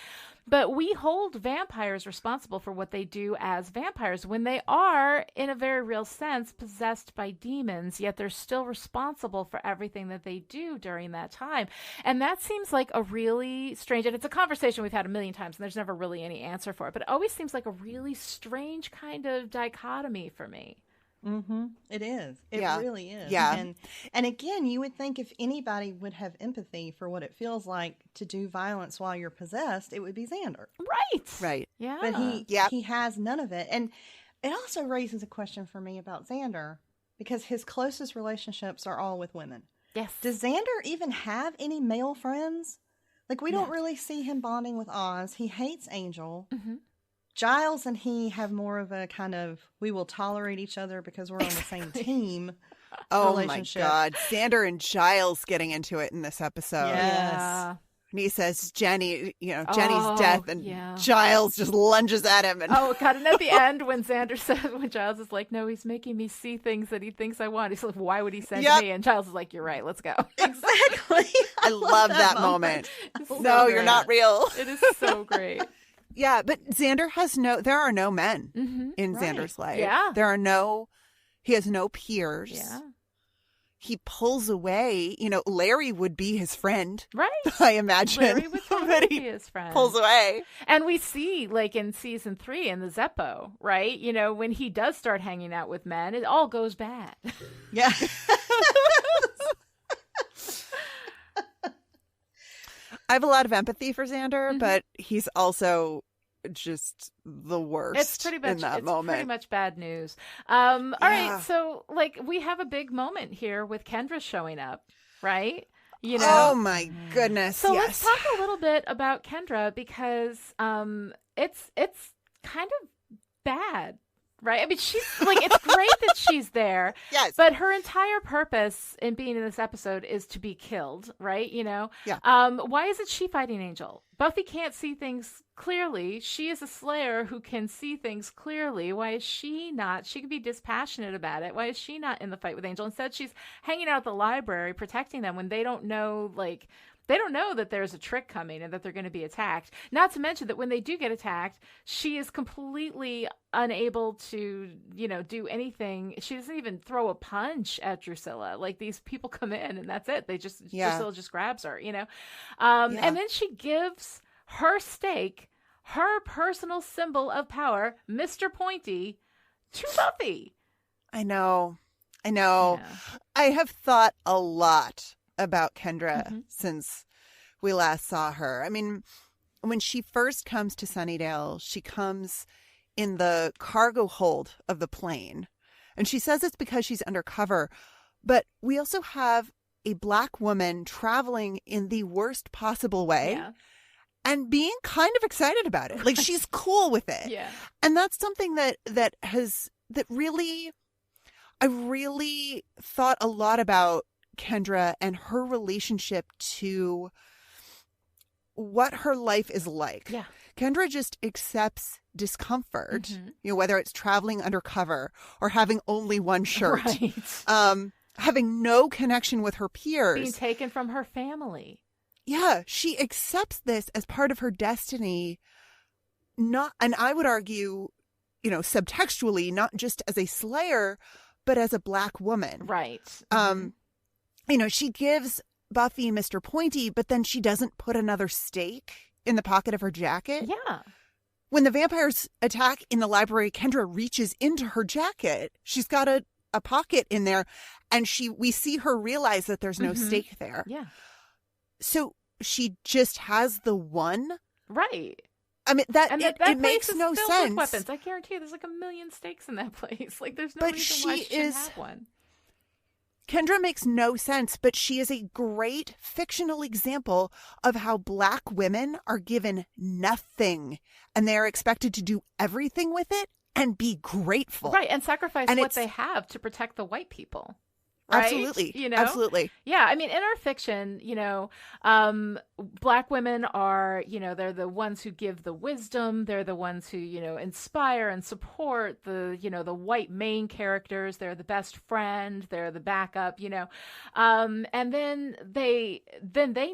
But we hold vampires responsible for what they do as vampires when they are, in a very real sense, possessed by demons, yet they're still responsible for everything that they do during that time. And that seems like a really strange, and it's a conversation we've had a million times, and there's never really any answer for it, but it always seems like a really strange kind of dichotomy for me. It is. It Yeah. really is. Yeah. And again, you would think if anybody would have empathy for what it feels like to do violence while you're possessed, it would be Xander. Right. Right. Yeah. But he has none of it. And it also raises a question for me about Xander, because his closest relationships are all with women. Yes. Does Xander even have any male friends? Like, we don't really see him bonding with Oz. He hates Angel. Giles and he have more of a kind of, we will tolerate each other because we're on the same team. Oh my relationship. God. Xander and Giles getting into it in this episode. Yeah. And he says Jenny's death, and yeah. Giles just lunges at him. And Oh, God. And at the end, when Giles is like, no, he's making me see things that he thinks I want. He's like, why would he send Yep. me? And Giles is like, you're right. Let's go. Exactly. I love that moment. It's so No, you're great. not real. It is so great. Yeah, but Xander there are no men in Right. Xander's life. Yeah. He has no peers. Yeah. He pulls away. You know, Larry would be his friend, Right. I imagine. Larry would but totally he be his friend. pulls away. And we see, like in season 3 in the Zeppo, right? You know, when he does start hanging out with men, it all goes bad. Yeah. I have a lot of empathy for Xander, but he's also just the worst It's pretty much in that it's moment. pretty much bad news. All Yeah. right, so like we have a big moment here with Kendra showing up, right? You Oh know. my goodness. So yes. let's talk a little bit about Kendra, because it's kind of bad. Right? I mean, she's like, it's great that she's there. Yes. But her entire purpose in being in this episode is to be killed, right? You know? Yeah. Why isn't she fighting Angel? Buffy can't see things clearly. She is a slayer who can see things clearly. Why is she not? She could be dispassionate about it. Why is she not in the fight with Angel? Instead, she's hanging out at the library protecting them when they don't know, like, they don't know that there's a trick coming and that they're going to be attacked. Not to mention that when they do get attacked, she is completely unable to, you know, do anything. She doesn't even throw a punch at Drusilla. Like, these people come in and that's it. Drusilla just grabs her, you know? And then she gives her stake, her personal symbol of power, Mr. Pointy, to Buffy. I know. Yeah. I have thought a lot about Kendra since we last saw her. I mean, when she first comes to Sunnydale, she comes in the cargo hold of the plane. And she says it's because she's undercover. But we also have a Black woman traveling in the worst possible way and being kind of excited about it. Like, she's cool with it. Yeah. And that's something that really, I really thought a lot about Kendra and her relationship to what her life is like. Yeah. Kendra just accepts discomfort, whether it's traveling undercover or having only one shirt, having no connection with her peers, being taken from her family. Yeah, she accepts this as part of her destiny, and I would argue, subtextually, not just as a Slayer, but as a Black woman. Right. She gives Buffy Mr. Pointy, but then she doesn't put another stake in the pocket of her jacket. Yeah. When the vampires attack in the library, Kendra reaches into her jacket. She's got a pocket in there, and we see her realize that there's no stake there. Yeah. So she just has the one. Right. I mean, that place makes is no filled sense. with weapons. I guarantee you, there's like 1 million stakes in that place. Like, there's no reason why she shouldn't have one. Kendra makes no sense, but she is a great fictional example of how Black women are given nothing and they are expected to do everything with it and be grateful. Right, and sacrifice what they have to protect the white people. Right? Absolutely. Absolutely. Yeah. I mean, in our fiction, Black women are, they're the ones who give the wisdom. They're the ones who, inspire and support the white main characters. They're the best friend. They're the backup, and then they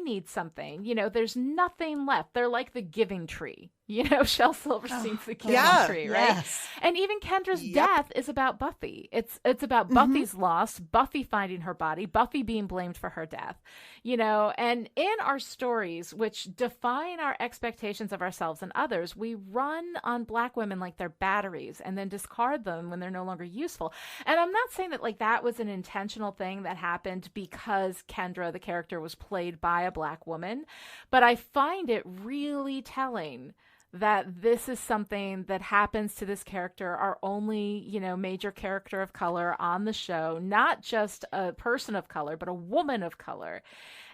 need something, there's nothing left. They're like the giving tree. Shel Silverstein's the giving tree, right? Yes. And even Kendra's death is about Buffy. It's about Buffy's loss, Buffy finding her body, Buffy being blamed for her death, and in our stories, which define our expectations of ourselves and others, we run on Black women like they're batteries and then discard them when they're no longer useful. And I'm not saying that that was an intentional thing that happened because Kendra, the character, was played by a Black woman, but I find it really telling that this is something that happens to this character, our only, major character of color on the show, not just a person of color, but a woman of color.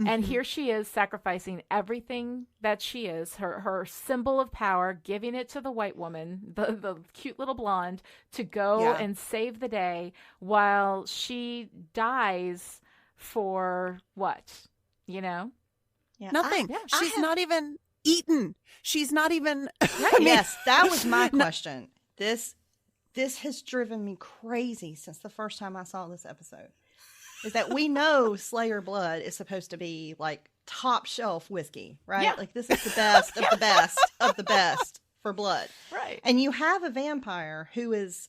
And here she is sacrificing everything that she is, her symbol of power, giving it to the white woman, the cute little blonde, to go and save the day while she dies for what, Yeah, nothing. She's not even eaten. She's not even. Yes, that was my question. This has driven me crazy since the first time I saw this episode. Is that we know Slayer blood is supposed to be like top shelf whiskey, right? Yeah. Like, this is the best of the best of the best for blood, right? And you have a vampire who is,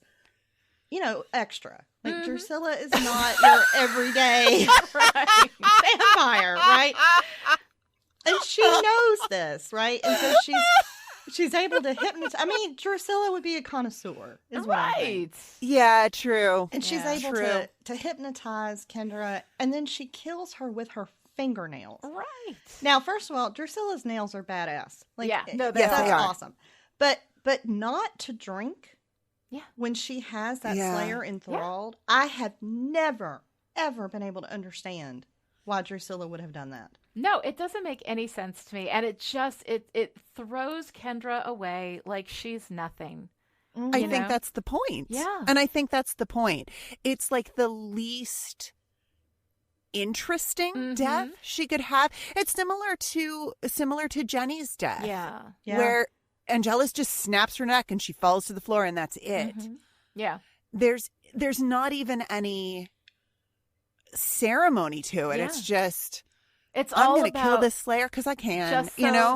extra. Like, Drusilla is not your everyday vampire, right? And she knows this, right? And so she's able to hypnotize. I mean, Drusilla would be a connoisseur, is what I think. Yeah, true. And she's able to hypnotize Kendra, and then she kills her with her fingernails. Right. Now, first of all, Drusilla's nails are badass. Like, no, that's they are awesome. But not to drink. Yeah. When she has that Slayer enthralled, I have never, ever been able to understand why Drusilla would have done that. No, it doesn't make any sense to me. And it just, it throws Kendra away like she's nothing. I think that's the point. Yeah. And I think that's the point. It's like the least interesting death she could have. It's similar to Jenny's death. Yeah. Where Angelus just snaps her neck and she falls to the floor and that's it. Yeah. There's not even any ceremony to it. Yeah. It's just, I'm going to kill this Slayer because I can,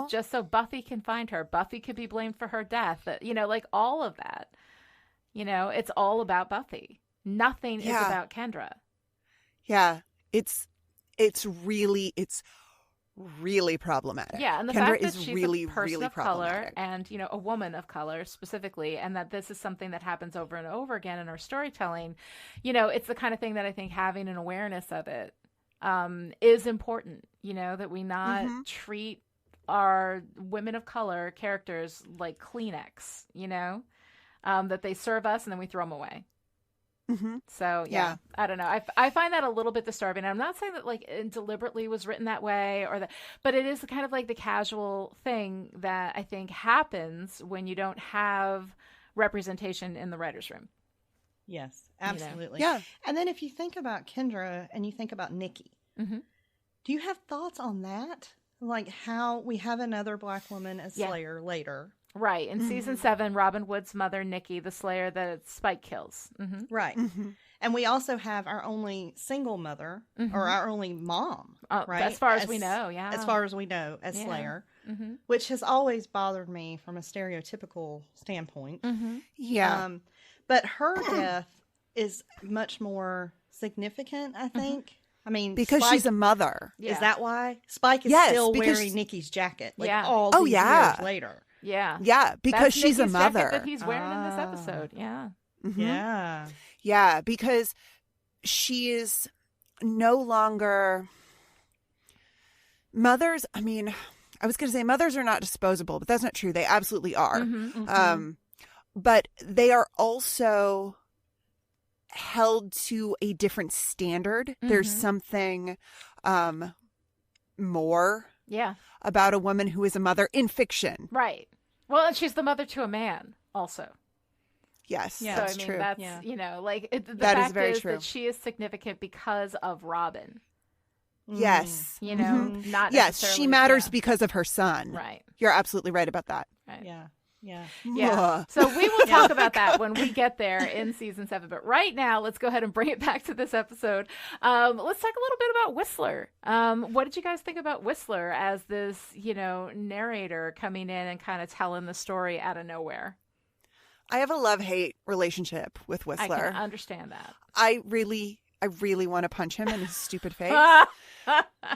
just so Buffy can find her. Buffy could be blamed for her death. Like all of that. It's all about Buffy. Nothing is about Kendra. Yeah. It's really problematic. Yeah, and the Kendra fact that is she's really, a person really of color problematic. and, you know, a woman of color specifically, and that this is something that happens over and over again in our storytelling, you know, it's the kind of thing that I think having an awareness of it is important, you know, that we not treat our women of color characters like Kleenex, you know, that they serve us and then we throw them away. So yeah, I don't know. I find that a little bit disturbing. I'm not saying that like it deliberately was written that way or that, but it is kind of like the casual thing that I think happens when you don't have representation in the writer's room. Yes, absolutely. You know? Yeah. And then if you think about Kendra and you think about Nikki, do you have thoughts on that? Like how we have another Black woman as Slayer later. Right. In season 7, Robin Wood's mother, Nikki, the Slayer that Spike kills. Right. And we also have our only single mother or our only mom, right? As far as we know, yeah. As far as we know, as Slayer, which has always bothered me from a stereotypical standpoint. Yeah. But her death is much more significant, I think. I mean, because Spike, she's a mother. Is that why? Spike is still wearing Nikki's jacket all these years later. Yeah. Yeah, because that's she's Nikki's a mother. jacket that he's wearing in this episode. Yeah. Yeah. Yeah, because she is no longer mothers. I mean, I was going to say mothers are not disposable, but that's not true. They absolutely are. But they are also held to a different standard. There's something more about a woman who is a mother in fiction. Right. Well, and she's the mother to a man also. Yes, yeah, that's so, I mean, true. That's, you know, like the that fact is very is true. that she is significant because of Robin. Yes. You know, not yes, she necessarily, matters because of her son. Right. You're absolutely right about that. Right. Yeah. So we will talk about that when we get there in season 7. But right now, let's go ahead and bring it back to this episode. Let's talk a little bit about Whistler. What did you guys think about Whistler as this, you know, narrator coming in and kind of telling the story out of nowhere? I have a love-hate relationship with Whistler. I can understand that. I really want to punch him in his stupid face.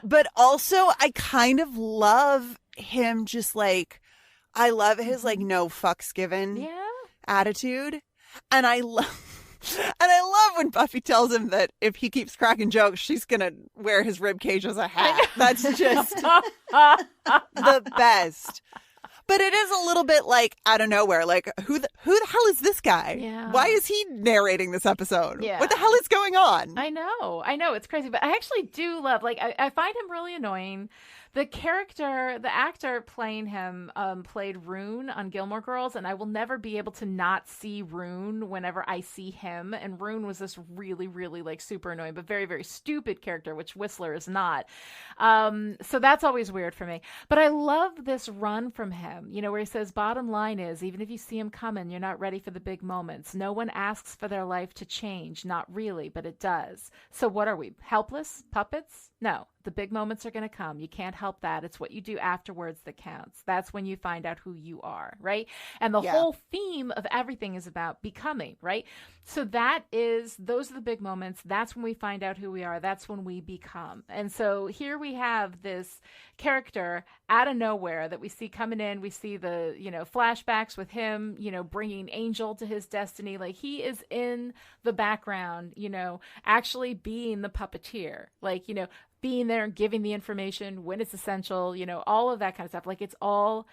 But also, I kind of love him just like, I love his like no fucks given attitude. And I love when Buffy tells him that if he keeps cracking jokes, she's going to wear his rib cage as a hat. That's just the best. But it is a little bit like out of nowhere. Like, who the hell is this guy? Yeah. Why is he narrating this episode? Yeah. What the hell is going on? I know. It's crazy. But I actually do love, like, I find him really annoying. The actor playing him played Rune on Gilmore Girls, and I will never be able to not see Rune whenever I see him. And Rune was this really, really, like, super annoying, but very, very stupid character, which Whistler is not. So that's always weird for me. But I love this run from him, you know, where he says, bottom line is, even if you see him coming, you're not ready for the big moments. No one asks for their life to change. Not really, but it does. So what are we? Helpless? Puppets? No. The big moments are going to come. You can't help that. It's what you do afterwards that counts. That's when you find out who you are, right? And the whole theme of everything is about becoming, right? So those are the big moments. That's when we find out who we are. That's when we become. And so here we have this character out of nowhere that we see coming in. We see the, you know, flashbacks with him, you know, bringing Angel to his destiny. Like, he is in the background, you know, actually being the puppeteer, like, you know, being there and giving the information when it's essential, you know, all of that kind of stuff. Like, it's all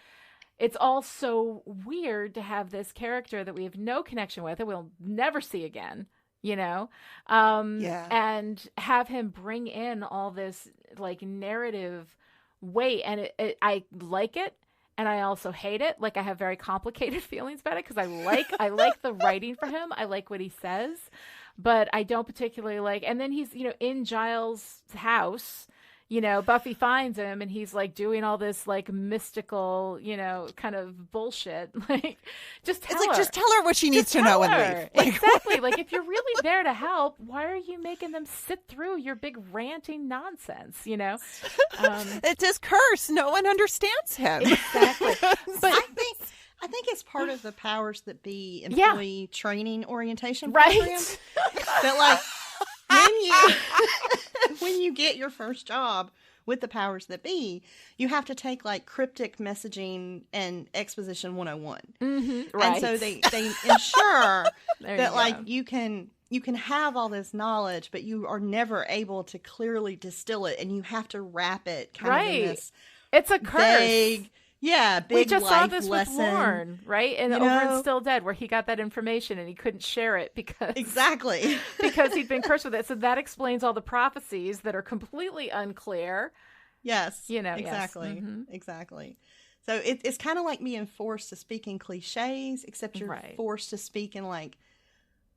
so weird to have this character that we have no connection with, that we'll never see again, you know, and have him bring in all this like narrative weight. And I like it. And I also hate it. Like, I have very complicated feelings about it because I like the writing for him. I like what he says, but I don't particularly like. And then he's, you know, in Giles' house, you know, Buffy finds him and he's like doing all this like mystical, you know, kind of bullshit. Like, just tell her what she needs to know and leave. Like, exactly. Like, if you're really there to help, why are you making them sit through your big ranting nonsense, you know? It's his curse. No one understands him. Exactly. But I think it's part of the powers that be employee training orientation right program. That like when you get your first job, with the powers that be, you have to take like cryptic messaging and exposition 101. Mm-hmm, right. And so they ensure that go. like you can have all this knowledge, but you are never able to clearly distill it, and you have to wrap it kind of in this it's a curse. big We just life saw this lesson. with Lorne, right? And over in Still Dead, where he got that information and he couldn't share it because because he'd been cursed with it. So that explains all the prophecies that are completely unclear. Yes, Yes. exactly, Mm-hmm. exactly. So it's kind of like being forced to speak in cliches, except you're forced to speak in like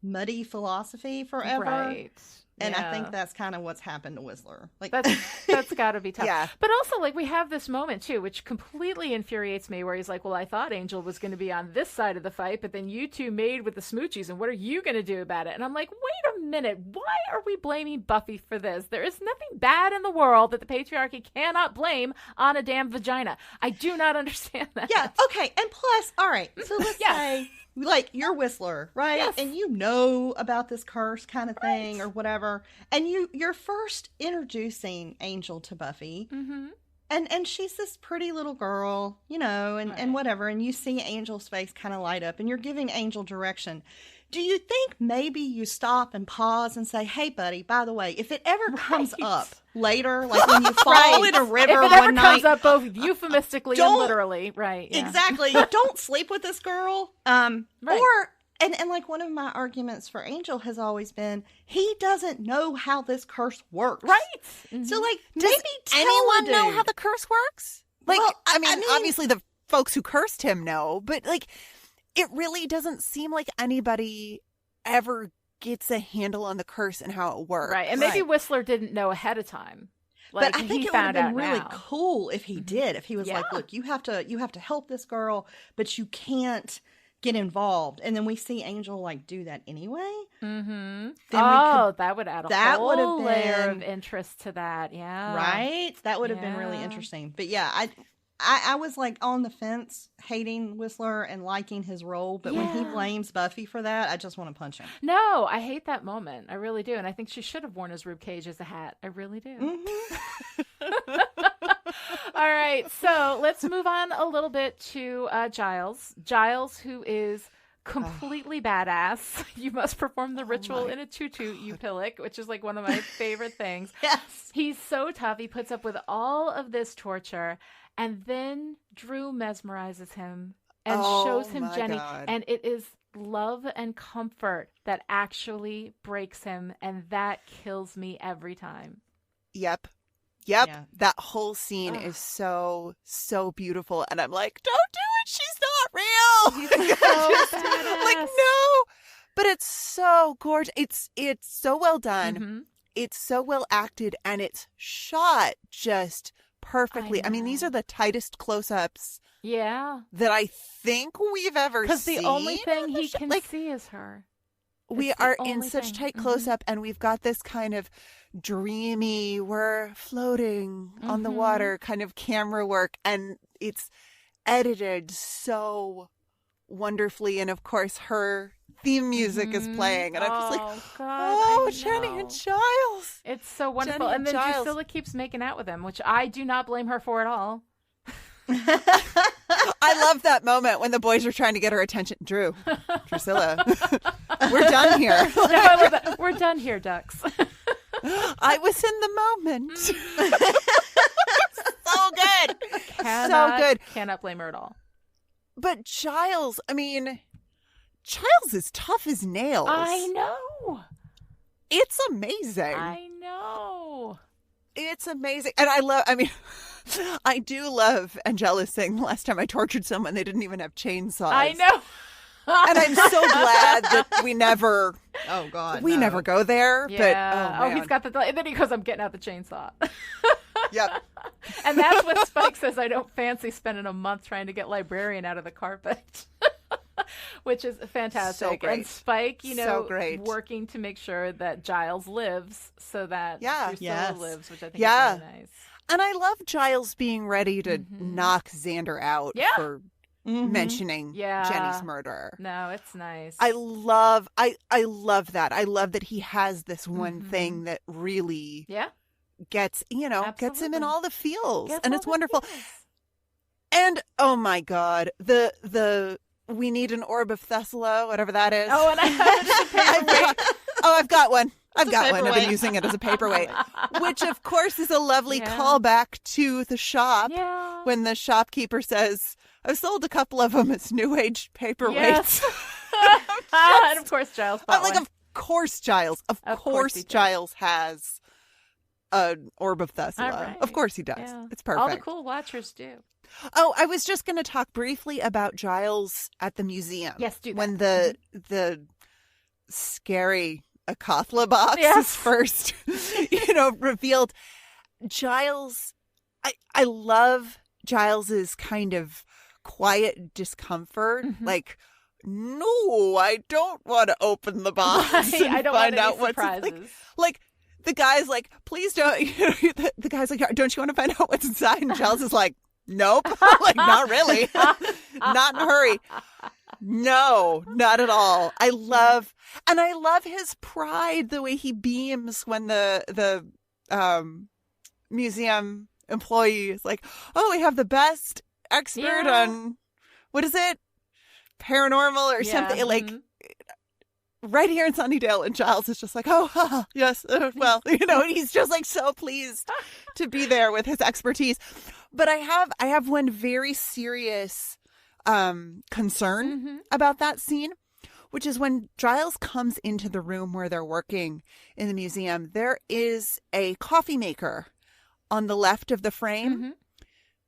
muddy philosophy forever. Right. And I think that's kind of what's happened to Whistler. Like that's got to be tough. Yeah. But also, like, we have this moment too, which completely infuriates me, where he's like, "Well, I thought Angel was going to be on this side of the fight, but then you two made with the smoochies, and what are you going to do about it?" And I'm like, "Wait a minute, why are we blaming Buffy for this? There is nothing bad in the world that the patriarchy cannot blame on a damn vagina. I do not understand that." Yeah. Okay. And plus, all right. So let's say, like, you're Whistler, right? Yes. And you know about this curse kind of thing or whatever. And you're first introducing Angel to Buffy. Mm-hmm. And she's this pretty little girl, and whatever. And you see Angel's face kind of light up, and you're giving Angel direction. Do you think maybe you stop and pause and say, "Hey, buddy, by the way, if it ever comes up later, like when you fall in a river if it one ever night, comes up both euphemistically and literally, right? Yeah. Exactly. Don't sleep with this girl." Or and like one of my arguments for Angel has always been he doesn't know how this curse works, right? Mm-hmm. So like, does anyone know how the curse works? Like, well, I mean, obviously the folks who cursed him know, but like, it really doesn't seem like anybody ever gets a handle on the curse and how it works. Right. And maybe Whistler didn't know ahead of time. Like, but I think it would have been really cool if he did. If he was like, "Look, you have to help this girl, but you can't get involved." And then we see Angel like do that anyway. Mm-hmm. Then that would add a whole layer of interest to that. Yeah. Right? That would have been really interesting. But yeah, I was like on the fence, hating Whistler and liking his role, but when he blames Buffy for that, I just want to punch him. No, I hate that moment. I really do. And I think she should have worn his ribcage as a hat. I really do. Mm-hmm. All right. So let's move on a little bit to Giles. Giles, who is completely badass. You must perform the ritual in a tutu, you pillock, which is like one of my favorite things. Yes. He's so tough. He puts up with all of this torture. And then Drew mesmerizes him and shows him Jenny. God. And it is love and comfort that actually breaks him. And that kills me every time. Yep. Yeah. That whole scene is so beautiful. And I'm like, don't do it. She's not real. He's so badass. Like, no. But it's so gorgeous. It's so well done. Mm-hmm. It's so well acted. And it's shot just perfectly. I mean, these are the tightest close-ups that I think we've ever seen. Because the only thing he can see is her. We are in such tight close-up, and we've got this kind of dreamy, we're floating on the water kind of camera work, and it's edited so wonderfully. And of course, her theme music is playing, and I'm just like, God, Jenny and Giles. It's so wonderful. Jenny And then Giles. Drusilla keeps making out with him, which I do not blame her for at all. I love that moment when the boys are trying to get her attention. Drusilla, we're done here. No, I love that. We're done here, ducks. I was in the moment. So good. So good. Cannot blame her at all. But Giles, I mean, Giles is tough as nails. I know. It's amazing. I know. It's amazing. And I do love Angela saying the last time I tortured someone, they didn't even have chainsaws. I know. And I'm so glad that we never never go there. Yeah. But he's got the, and then he goes, "I'm getting out the chainsaw." Yep. And that's what Spike says. I don't fancy spending a month trying to get Librarian out of the carpet. Which is fantastic. So great. And Spike, so great. working to make sure that Giles lives so that Drusilla lives, which I think is really nice. And I love Giles being ready to knock Xander out for mentioning Jenny's murder. No, it's nice. I love that. I love that he has this one thing that really gets him in Absolutely. all the feels, Gets and all it's the wonderful. feels. And oh my God, the we need an orb of Thessala, whatever that is. Oh, and I have it as a paperweight. I've got one. I've a got one. I've been paperweight. using it as a paperweight, which of course is a lovely Yeah. callback to the shop Yeah. when the shopkeeper says, "I've sold a couple of them as New Age paperweights." Yes. And of course, Giles bought I'm like, one. of course, Giles. Of Of course course, he did. Giles has an orb of Thessala. All right. Of course he does. Yeah. It's perfect. All the cool watchers do. Oh, I was just going to talk briefly about Giles at the museum. Yes, do that. When the scary Akathla box Yes. is first, revealed. Giles, I love Giles's kind of quiet discomfort. Mhm. Like, no, I don't want to open the box Right, and I don't find want out any what's surprises. like. The guy's like, please don't. The guy's like, don't you want to find out what's inside? And Giles is like, nope, like not really, not in a hurry. No, not at all. I love his pride, the way he beams when the museum employee is like, oh, we have the best expert on, what is it? Paranormal or something. Like, mhm. right here in Sunnydale, and Giles is just like, oh, haha, yes, well, and he's just like so pleased to be there with his expertise. But I have one very serious concern about that scene, which is when Giles comes into the room where they're working in the museum. There is a coffee maker on the left of the frame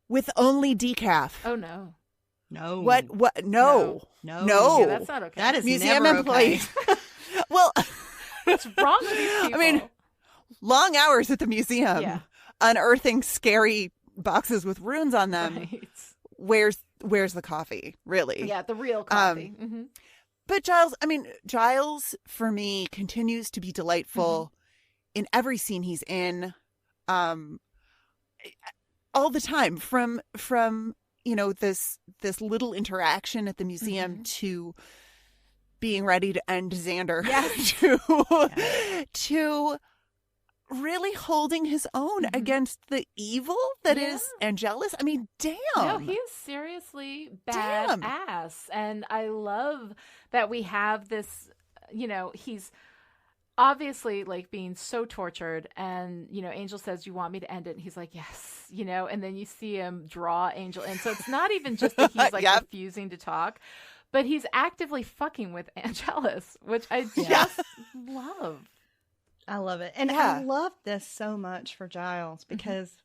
with only decaf. Oh no. No. What? No. No. Yeah, that's not okay. That is Museum never employees. okay. Well, What's wrong with these people? I mean, long hours at the museum, Yeah. unearthing scary boxes with runes on them. Right. Where's the coffee, really? Yeah, the real coffee. But Giles for me continues to be delightful in every scene he's in, all the time. From this little interaction at the museum to being ready to end Xander, to really holding his own against the evil that is Angelus. I mean, damn. No, he is seriously badass. And I love that we have this, he's obviously like being so tortured, and Angel says, you want me to end it? And he's like, yes, and then you see him draw Angel in. So it's not even just that he's like refusing to talk, but he's actively fucking with Angelus, which I just love. I love it. And I love this so much for Giles because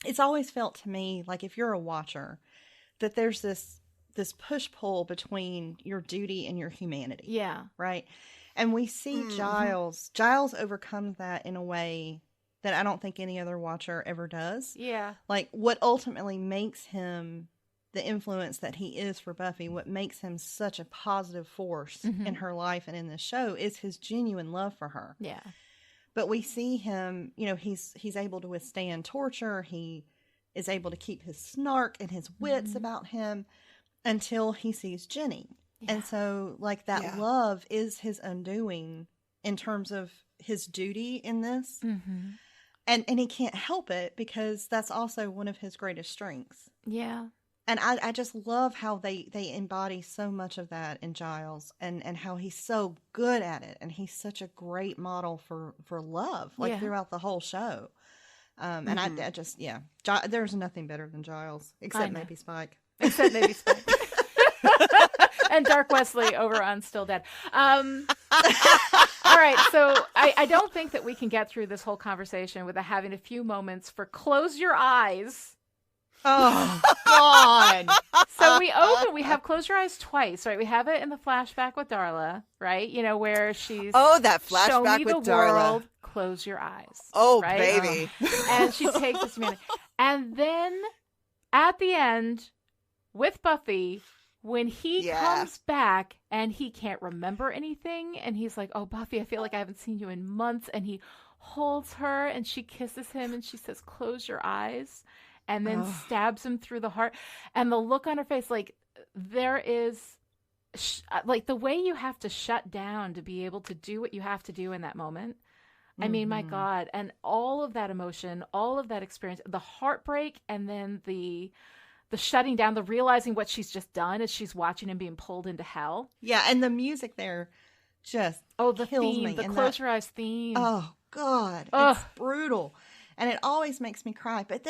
it's always felt to me like, if you're a watcher, that there's this push-pull between your duty and your humanity. Yeah. Right? And we see Giles overcomes that in a way that I don't think any other watcher ever does. Yeah. Like, what ultimately makes him the influence that he is for Buffy, what makes him such a positive force in her life and in this show, is his genuine love for her. Yeah. But we see him, he's able to withstand torture. He is able to keep his snark and his wits about him until he sees Jenny. Yeah. And so, like, that love is his undoing in terms of his duty in this. And he can't help it because that's also one of his greatest strengths. Yeah. And I just love how they embody so much of that in Giles, and how he's so good at it. And he's such a great model for love, like throughout the whole show. And I just, there's nothing better than Giles, except maybe Spike. Except maybe Spike. And Dark Wesley over on Still Dead. All right, so I don't think that we can get through this whole conversation without having a few moments for Close Your Eyes. Oh, God. So we have Close Your Eyes twice, right? We have it in the flashback with Darla, right? Where she's... Oh, that flashback show me with the Darla. World, close your eyes. Oh, right? baby. And she takes this humanity. And then at the end, with Buffy, when he comes back and he can't remember anything, and he's like, oh, Buffy, I feel like I haven't seen you in months. And he holds her and she kisses him and she says, close your eyes. And then stabs him through the heart. And the look on her face, like, there is, like, the way you have to shut down to be able to do what you have to do in that moment. I mean, my God. And all of that emotion, all of that experience, the heartbreak, and then the shutting down, the realizing what she's just done as she's watching him being pulled into hell. Yeah, and the music there just the kills theme, me. the And Close Your Eyes theme. Oh, God. Ugh. It's brutal. And it always makes me cry. But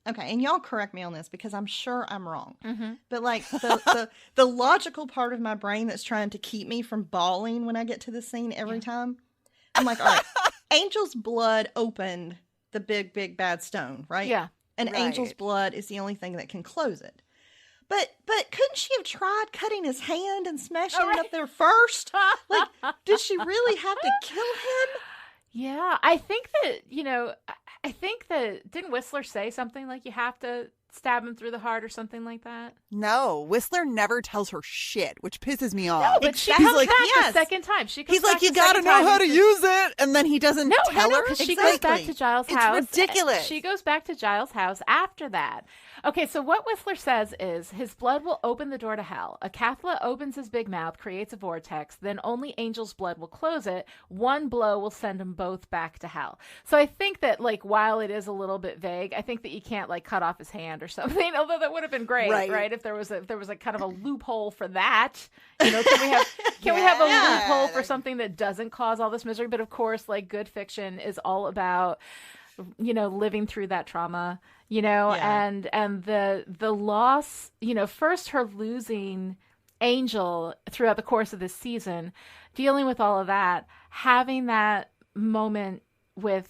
okay, and y'all correct me on this because I'm sure I'm wrong. Mm-hmm. But like the logical part of my brain that's trying to keep me from bawling when I get to the scene every time, I'm like, all right, Angel's blood opened the big, big bad stone, right? Yeah. And Right. Angel's blood is the only thing that can close it. But couldn't she have tried cutting his hand and smashing it up there first? Like, did she really have to kill him? Yeah, I think that didn't Whistler say something like you have to stab him through the heart or something like that? No, Whistler never tells her shit, which pisses me off. No, but she He's comes like, back yes. the second time. He's like, you gotta know how to use it, and then he doesn't tell her. Because she goes back to Giles' house. It's ridiculous. She goes back to Giles' house after that. Okay, so what Whistler says is his blood will open the door to hell. A Cathla opens his big mouth, creates a vortex, then only Angel's blood will close it. One blow will send them both back to hell. So I think that, like, while it is a little bit vague, I think that you can't, like, cut off his hand or something, although that would have been great, right? If there was a kind of a loophole for that. You know, can we have a loophole for something that doesn't cause all this misery? But of course, like, good fiction is all about, you know, living through that trauma, you know, and the loss, you know, first her losing Angel throughout the course of this season, dealing with all of that, having that moment with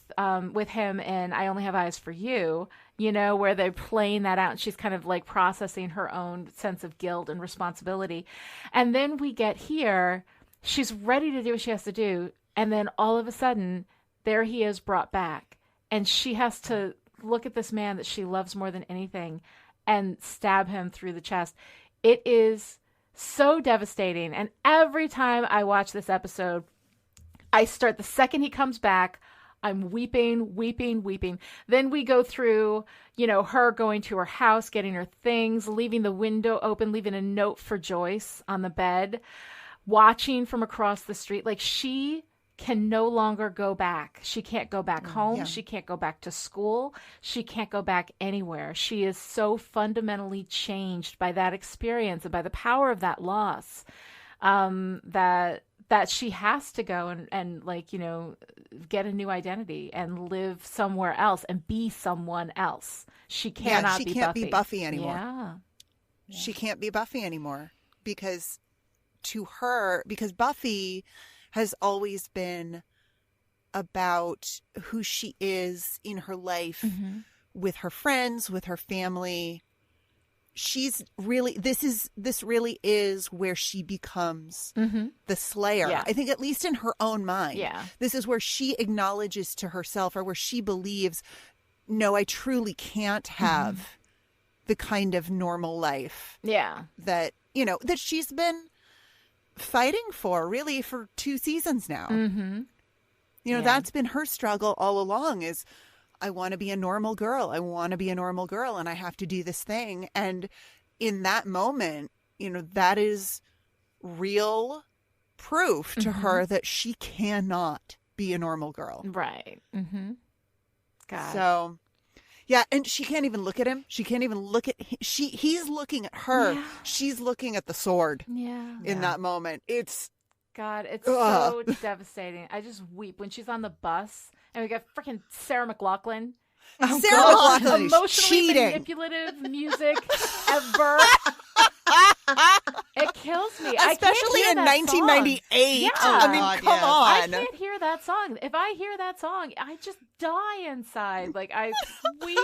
him in I Only Have Eyes for You, you know, where they're playing that out and she's kind of like processing her own sense of guilt and responsibility. And then we get here, she's ready to do what she has to do. And then all of a sudden, there he is brought back. And she has to look at this man that she loves more than anything and stab him through the chest. It is so devastating. And every time I watch this episode, I start the second he comes back, I'm weeping, weeping, weeping. Then we go through, you know, her going to her house, getting her things, leaving the window open, leaving a note for Joyce on the bed, watching from across the street. Like, she can no longer go back. She can't go back home. Yeah. She can't go back to school. She can't go back anywhere. She is so fundamentally changed by that experience and by the power of that loss, that she has to go and like, you know, get a new identity and live somewhere else and be someone else. She cannot she can't be Buffy anymore. Yeah. She can't be Buffy anymore because Buffy has always been about who she is in her life, with her friends, with her family. She's really, this really is where she becomes the Slayer. Yeah. I think, at least in her own mind. Yeah. This is where she acknowledges to herself, or where she believes, no, I truly can't have the kind of normal life that, you know, that she's been fighting for really for 2 seasons now. You know, that's been her struggle all along, is I want to be a normal girl. I want to be a normal girl, and I have to do this thing. And in that moment, you know, that is real proof to her that she cannot be a normal girl. Right. God. So, yeah, and she can't even look at him. She can't even look at him. He's looking at her. Yeah. She's looking at the sword. In that moment. It's God, it's so devastating. I just weep when she's on the bus and we got freaking Sarah McLachlan. Sarah McLachlan is Emotionally cheating. manipulative music ever. It kills me. Especially in 1998. Yeah. I mean, come I on. can't hear that song. If I hear that song, I just die inside. Like, I weep.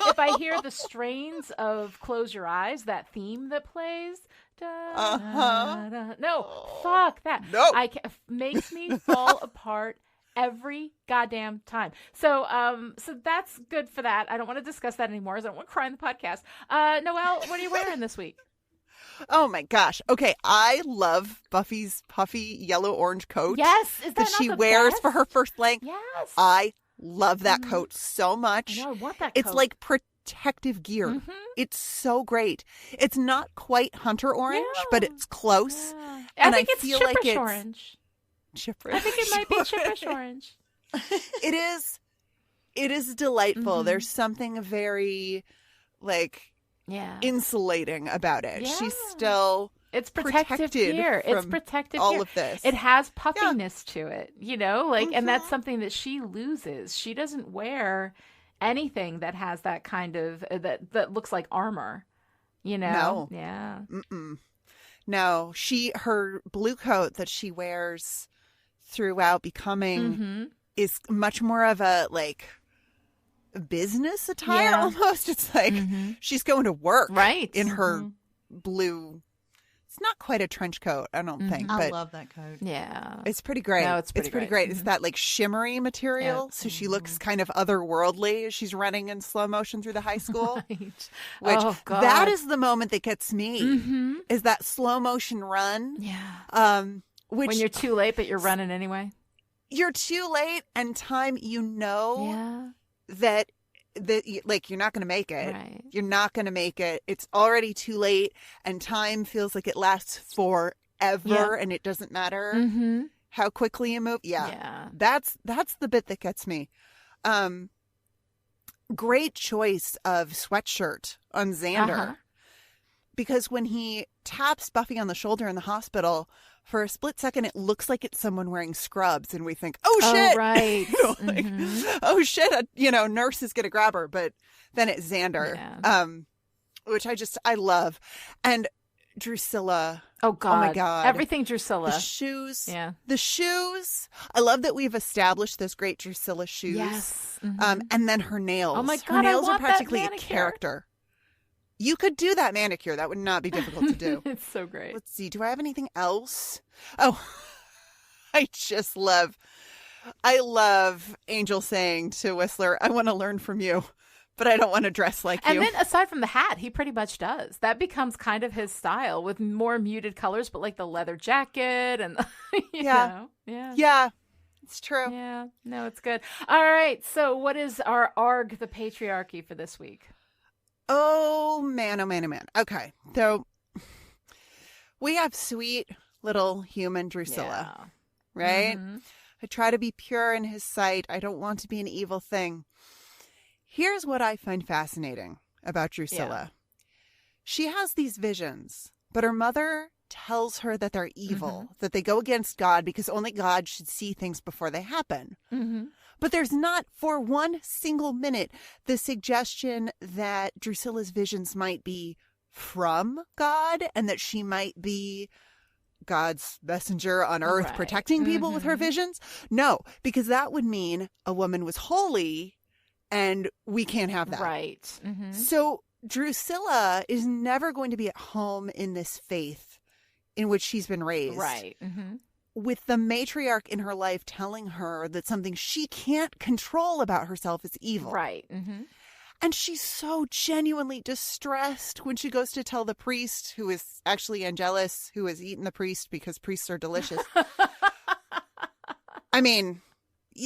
If I hear the strains of Close Your Eyes, that theme that plays. No, fuck that. No. Makes me fall apart every goddamn time. So that's good for that. I don't want to discuss that anymore, because I don't want to cry in the podcast. Noelle, what are you wearing this week? Oh my gosh. Okay, I love Buffy's puffy yellow-orange coat. Yes, is that she not the wears best? for her first length. Yes. I love that coat so much. I know, I want that It's coat. like protective gear. It's so great. It's not quite hunter orange, but it's close. Yeah. And I think it's feel chipperish like it's orange. chipperish. I think it might be chipperish orange. It is delightful. Mm-hmm. There's something very, like, insulating about it. Yeah. She's still it's protective here. It's protective all here. of this. It has puffiness to it, you know, like, and that's Mhm. something that she loses. She doesn't wear anything that has that kind of that looks like armor, you know. No. Yeah. Mm-mm. No, her blue coat that she wears throughout becoming Mm-hmm. is much more of a, like, business attire almost. It's like she's going to work in her blue. It's not quite a trench coat, I don't think. I but love that coat. Yeah. it's pretty great. No, it's pretty great. great. It's that, like, shimmery material, so she looks kind of otherworldly as she's running in slow motion through the high school. Right. Which Oh, God. that is the moment that gets me. Mm-hmm. Is that slow motion run? Yeah. Which When you're too late, but you're running anyway. you're too late, and time, you know Yeah. that like, you're not going to make it. Right. You're not going to make it. It's already too late, and time feels like it lasts forever, and it doesn't matter Mm-hmm. how quickly you move. Yeah. That's the bit that gets me. Great choice of sweatshirt on Xander. Uh-huh. Because when he taps Buffy on the shoulder in the hospital, for a split second, it looks like it's someone wearing scrubs, and we think, "Oh shit!" Oh, right. You know, like, "Oh shit!" Nurse is gonna grab her, but then it's Xander, which I love, and Drusilla. Oh God! Oh my God! Everything Drusilla. The shoes. Yeah. The shoes. I love that we've established those great Drusilla shoes. Yes. And then her nails. Oh my Her God, I nails are want that practically a manicure. character. You could do that manicure. That would not be difficult to do. It's so great. Let's see. Do I have anything else? Oh, I love Angel saying to Whistler, "I want to learn from you, but I don't want to dress like you." And then aside from the hat, he pretty much does. That becomes kind of his style with more muted colors, but like the leather jacket and you know. Yeah, it's true. Yeah, no, it's good. All right, so what is our ARG, the patriarchy, for this week? Oh man, oh man, oh man. Okay, so we have sweet little human Drusilla, right? Mm-hmm. I try to be pure in his sight. I don't want to be an evil thing. Here's what I find fascinating about Drusilla. She has these visions, but her mother tells her that they're evil, that they go against God because only God should see things before they happen. Mm-hmm. But there's not for one single minute the suggestion that Drusilla's visions might be from God and that she might be God's messenger on earth protecting people with her visions. No, because that would mean a woman was holy and we can't have that. Right. Mm-hmm. So Drusilla is never going to be at home in this faith in which she's been raised. Right. Mm-hmm. With the matriarch in her life telling her that something she can't control about herself is evil. Right. Mm-hmm. And she's so genuinely distressed when she goes to tell the priest, who is actually Angelus, who has eaten the priest because priests are delicious. I mean,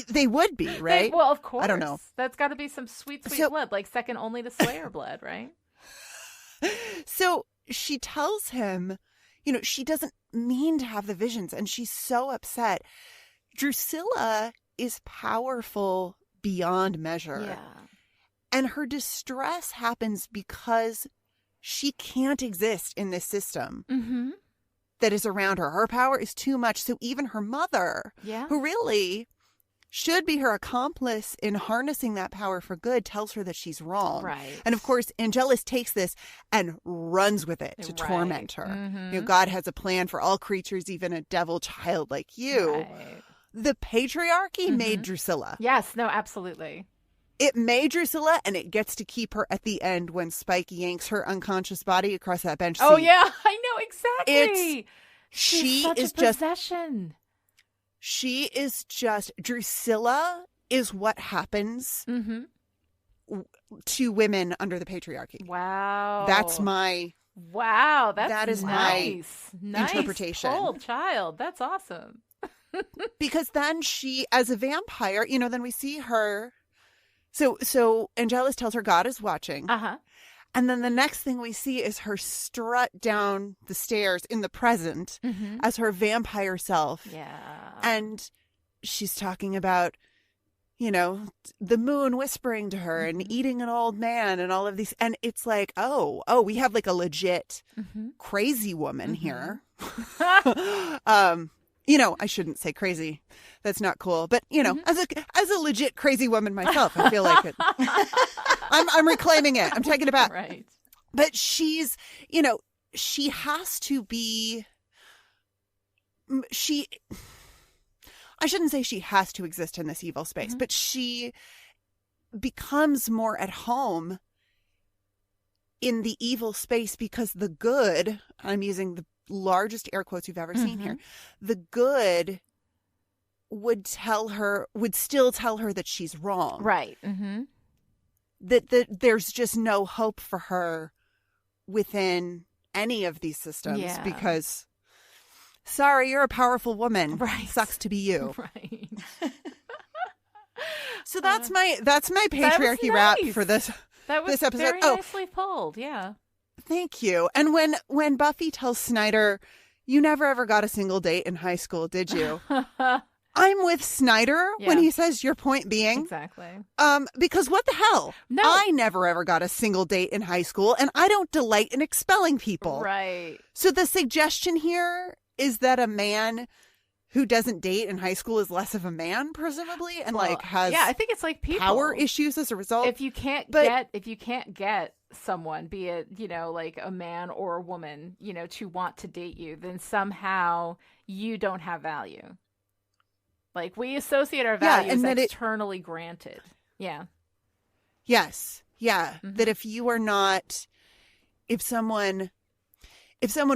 they would be, right? Well, of course. I don't know. That's got to be some sweet blood, like second only to Slayer blood, right? So she tells him, she doesn't mean to have the visions, and she's so upset. Drusilla is powerful beyond measure. Yeah. And her distress happens because she can't exist in this system that is around her. Her power is too much. So even her mother, who really should be her accomplice in harnessing that power for good, tells her that she's wrong. Right. And of course, Angelus takes this and runs with it to torment her. Mm-hmm. God has a plan for all creatures, even a devil child like you. Right. The patriarchy made Drusilla. Yes, no, absolutely. It made Drusilla, and it gets to keep her at the end when Spike yanks her unconscious body across that bench seat. Oh, yeah, I know exactly. She is just Drusilla is what happens to women under the patriarchy. Wow. That's that is nice. My interpretation. Old child. That's awesome. Because then she, as a vampire, then we see her. So Angelus tells her God is watching. Uh-huh. And then the next thing we see is her strut down the stairs in the present as her vampire self. Yeah. And she's talking about the moon whispering to her and eating an old man and all of these. And it's like, oh, we have like a legit crazy woman here. I shouldn't say crazy. That's not cool. But, as a legit crazy woman myself, I feel like it. I'm reclaiming it. I'm taking it back. Right. But she's, she has to be, I shouldn't say she has to exist in this evil space, but she becomes more at home in the evil space because the good, I'm using the largest air quotes you've ever seen here, the good would still tell her that she's wrong. Right. That there's just no hope for her within any of these systems because... Sorry, you're a powerful woman. Right. Sucks to be you. Right. So that's my patriarchy rap for this this episode. Very nicely pulled. Yeah. Thank you. And when Buffy tells Snyder, "You never ever got a single date in high school, did you?" I'm with Snyder when he says, "Your point being." Exactly. Because what the hell? No. I never ever got a single date in high school, and I don't delight in expelling people. Right. So the suggestion here is that a man who doesn't date in high school is less of a man, presumably, and has I think it's like people power issues as a result. If you can't get someone, be it like a man or a woman, to want to date you, then somehow you don't have value. Like we associate our values externally granted. Yeah. Yes. Yeah. That if you are not, if someone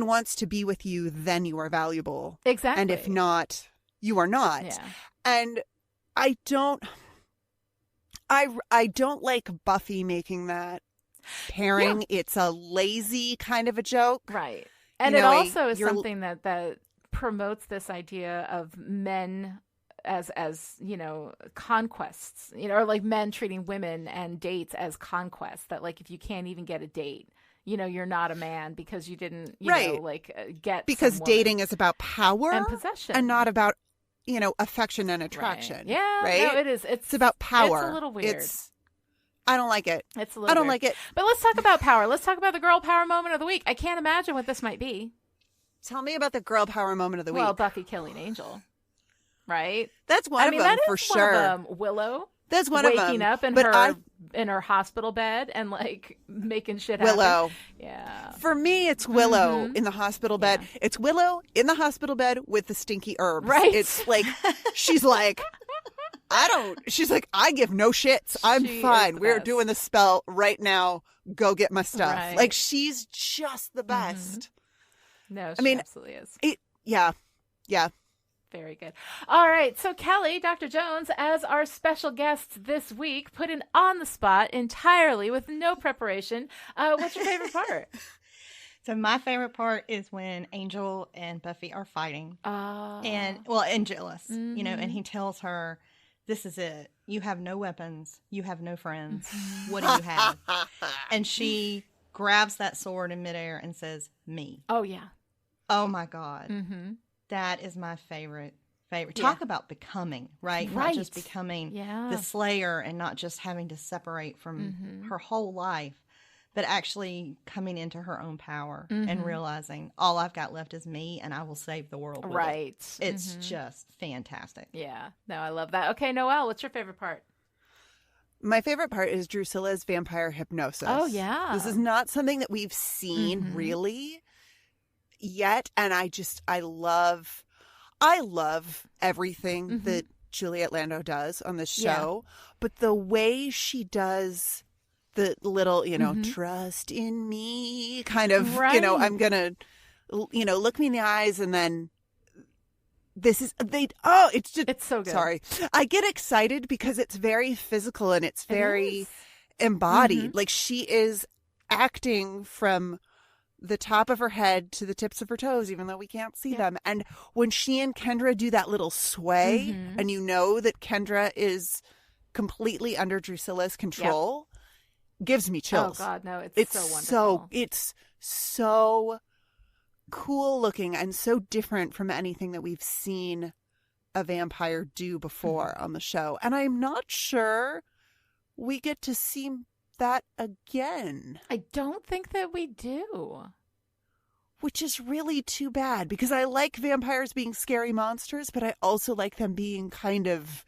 wants to be with you, then you are valuable. Exactly. And if not, you are not. Yeah. And I don't like Buffy making that pairing. Yeah. It's a lazy kind of a joke. Right. And it also is something that promotes this idea of men as conquests, or like men treating women and dates as conquests, that like if you can't even get a date, you're not a man because you didn't, get because dating is about power and possession and not about, affection and attraction. Right. Yeah. Right. No, it is. It's about power. It's a little weird. I don't like it. It's a little I don't weird. like it. But let's talk about power. Let's talk about the girl power moment of the week. I can't imagine what this might be. Tell me about the girl power moment of the week. Well, Buffy killing Angel. Right? That's one of them for sure. One of them. Willow. That's one of them. Waking up in her hospital bed and like making shit happen. Willow. Yeah. For me, it's Willow in the hospital bed. Yeah. It's Willow in the hospital bed with the stinky herbs. Right. It's like, she's like, she's like, I give no shits. I'm fine. We're doing the spell right now. Go get my stuff. Right. Like, she's just the best. No, she absolutely is. Yeah. Very good. All right. So Kelly, Dr. Jones, as our special guest this week, put in on the spot entirely with no preparation. What's your favorite part? So my favorite part is when Angel and Buffy are fighting. And jealous, and he tells her, "This is it. You have no weapons. You have no friends. What do you have?" And she grabs that sword in midair and says, "Me." Oh, yeah. Oh, my God. That is my favorite. Talk about becoming, right? Not just becoming the Slayer and not just having to separate from her whole life, but actually coming into her own power and realizing all I've got left is me and I will save the world with it. It's just fantastic. Yeah. No, I love that. Okay, Noelle, what's your favorite part? My favorite part is Drusilla's vampire hypnosis. Oh, yeah. This is not something that we've seen really yet, and I love everything that Juliet Lando does on this show, but the way she does the little, trust in me kind of, I'm gonna, look me in the eyes, and then it's so good. Sorry, I get excited because it's very physical and it's very embodied. Like, she is acting from the top of her head to the tips of her toes, even though we can't see them. And when she and Kendra do that little sway, and you know that Kendra is completely under Drusilla's control, gives me chills. Oh, God, no, it's so wonderful. It's so cool looking and so different from anything that we've seen a vampire do before on the show. And I'm not sure we get to see that again. I don't think that we do. Which is really too bad, because I like vampires being scary monsters, but I also like them being kind of,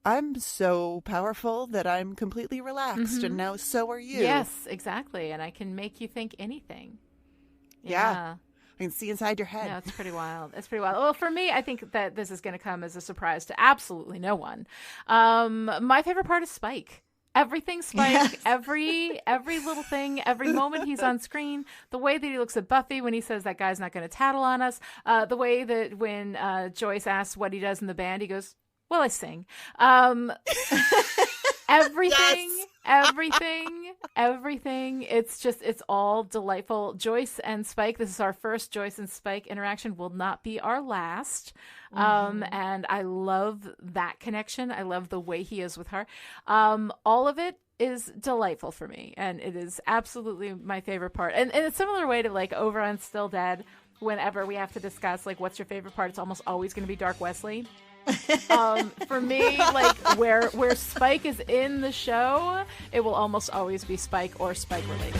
I'm so powerful that I'm completely relaxed, and now so are you. Yes, exactly. And I can make you think anything. Yeah. I can see inside your head. No, it's pretty wild. It's pretty wild. Well, for me, I think that this is going to come as a surprise to absolutely no one. My favorite part is Spike. Everything Spike, yes. every little thing, every moment he's on screen, the way that he looks at Buffy when he says that guy's not going to tattle on us, the way that when Joyce asks what he does in the band, he goes, well, I sing. Everything, yes. everything. It's all delightful. Joyce and Spike, this is our first Joyce and Spike interaction, will not be our last. And I love that connection. I love the way he is with her. All of it is delightful for me, and it is absolutely my favorite part. And in a similar way to like over on Still Dead, whenever we have to discuss like what's your favorite part, it's almost always going to be Dark Wesley. For me, like where Spike is in the show, it will almost always be Spike or Spike related.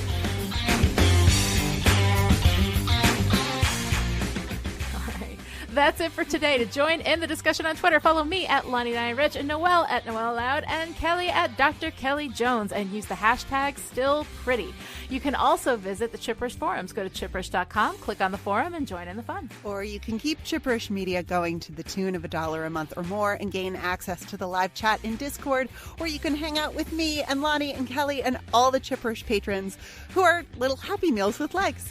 That's it for today. To join in the discussion on Twitter, follow me at Lani Diane Rich and Noelle at Noelle Loud and Kelly at Dr. Kelly Jones, and use the hashtag StillPretty. You can also visit the Chipperish forums. Go to chipperish.com, click on the forum, and join in the fun. Or you can keep Chipperish Media going to the tune of $1 a month or more and gain access to the live chat in Discord, or you can hang out with me and Lani and Kelly and all the Chipperish patrons who are little Happy Meals with legs.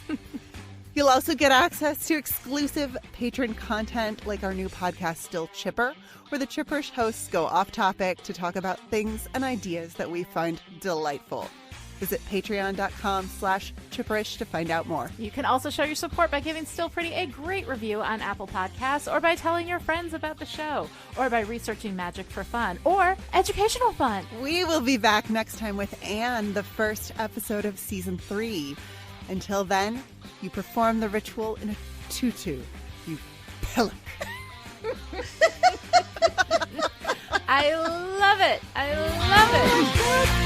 You'll also get access to exclusive patron content like our new podcast, Still Chipper, where the Chipperish hosts go off topic to talk about things and ideas that we find delightful. Visit patreon.com/Chipperish to find out more. You can also show your support by giving Still Pretty a great review on Apple Podcasts, or by telling your friends about the show, or by researching magic for fun, or educational fun. We will be back next time with Anne, the first episode of Season 3. Until then, you perform the ritual in a tutu, you pillock. I love it. I love it.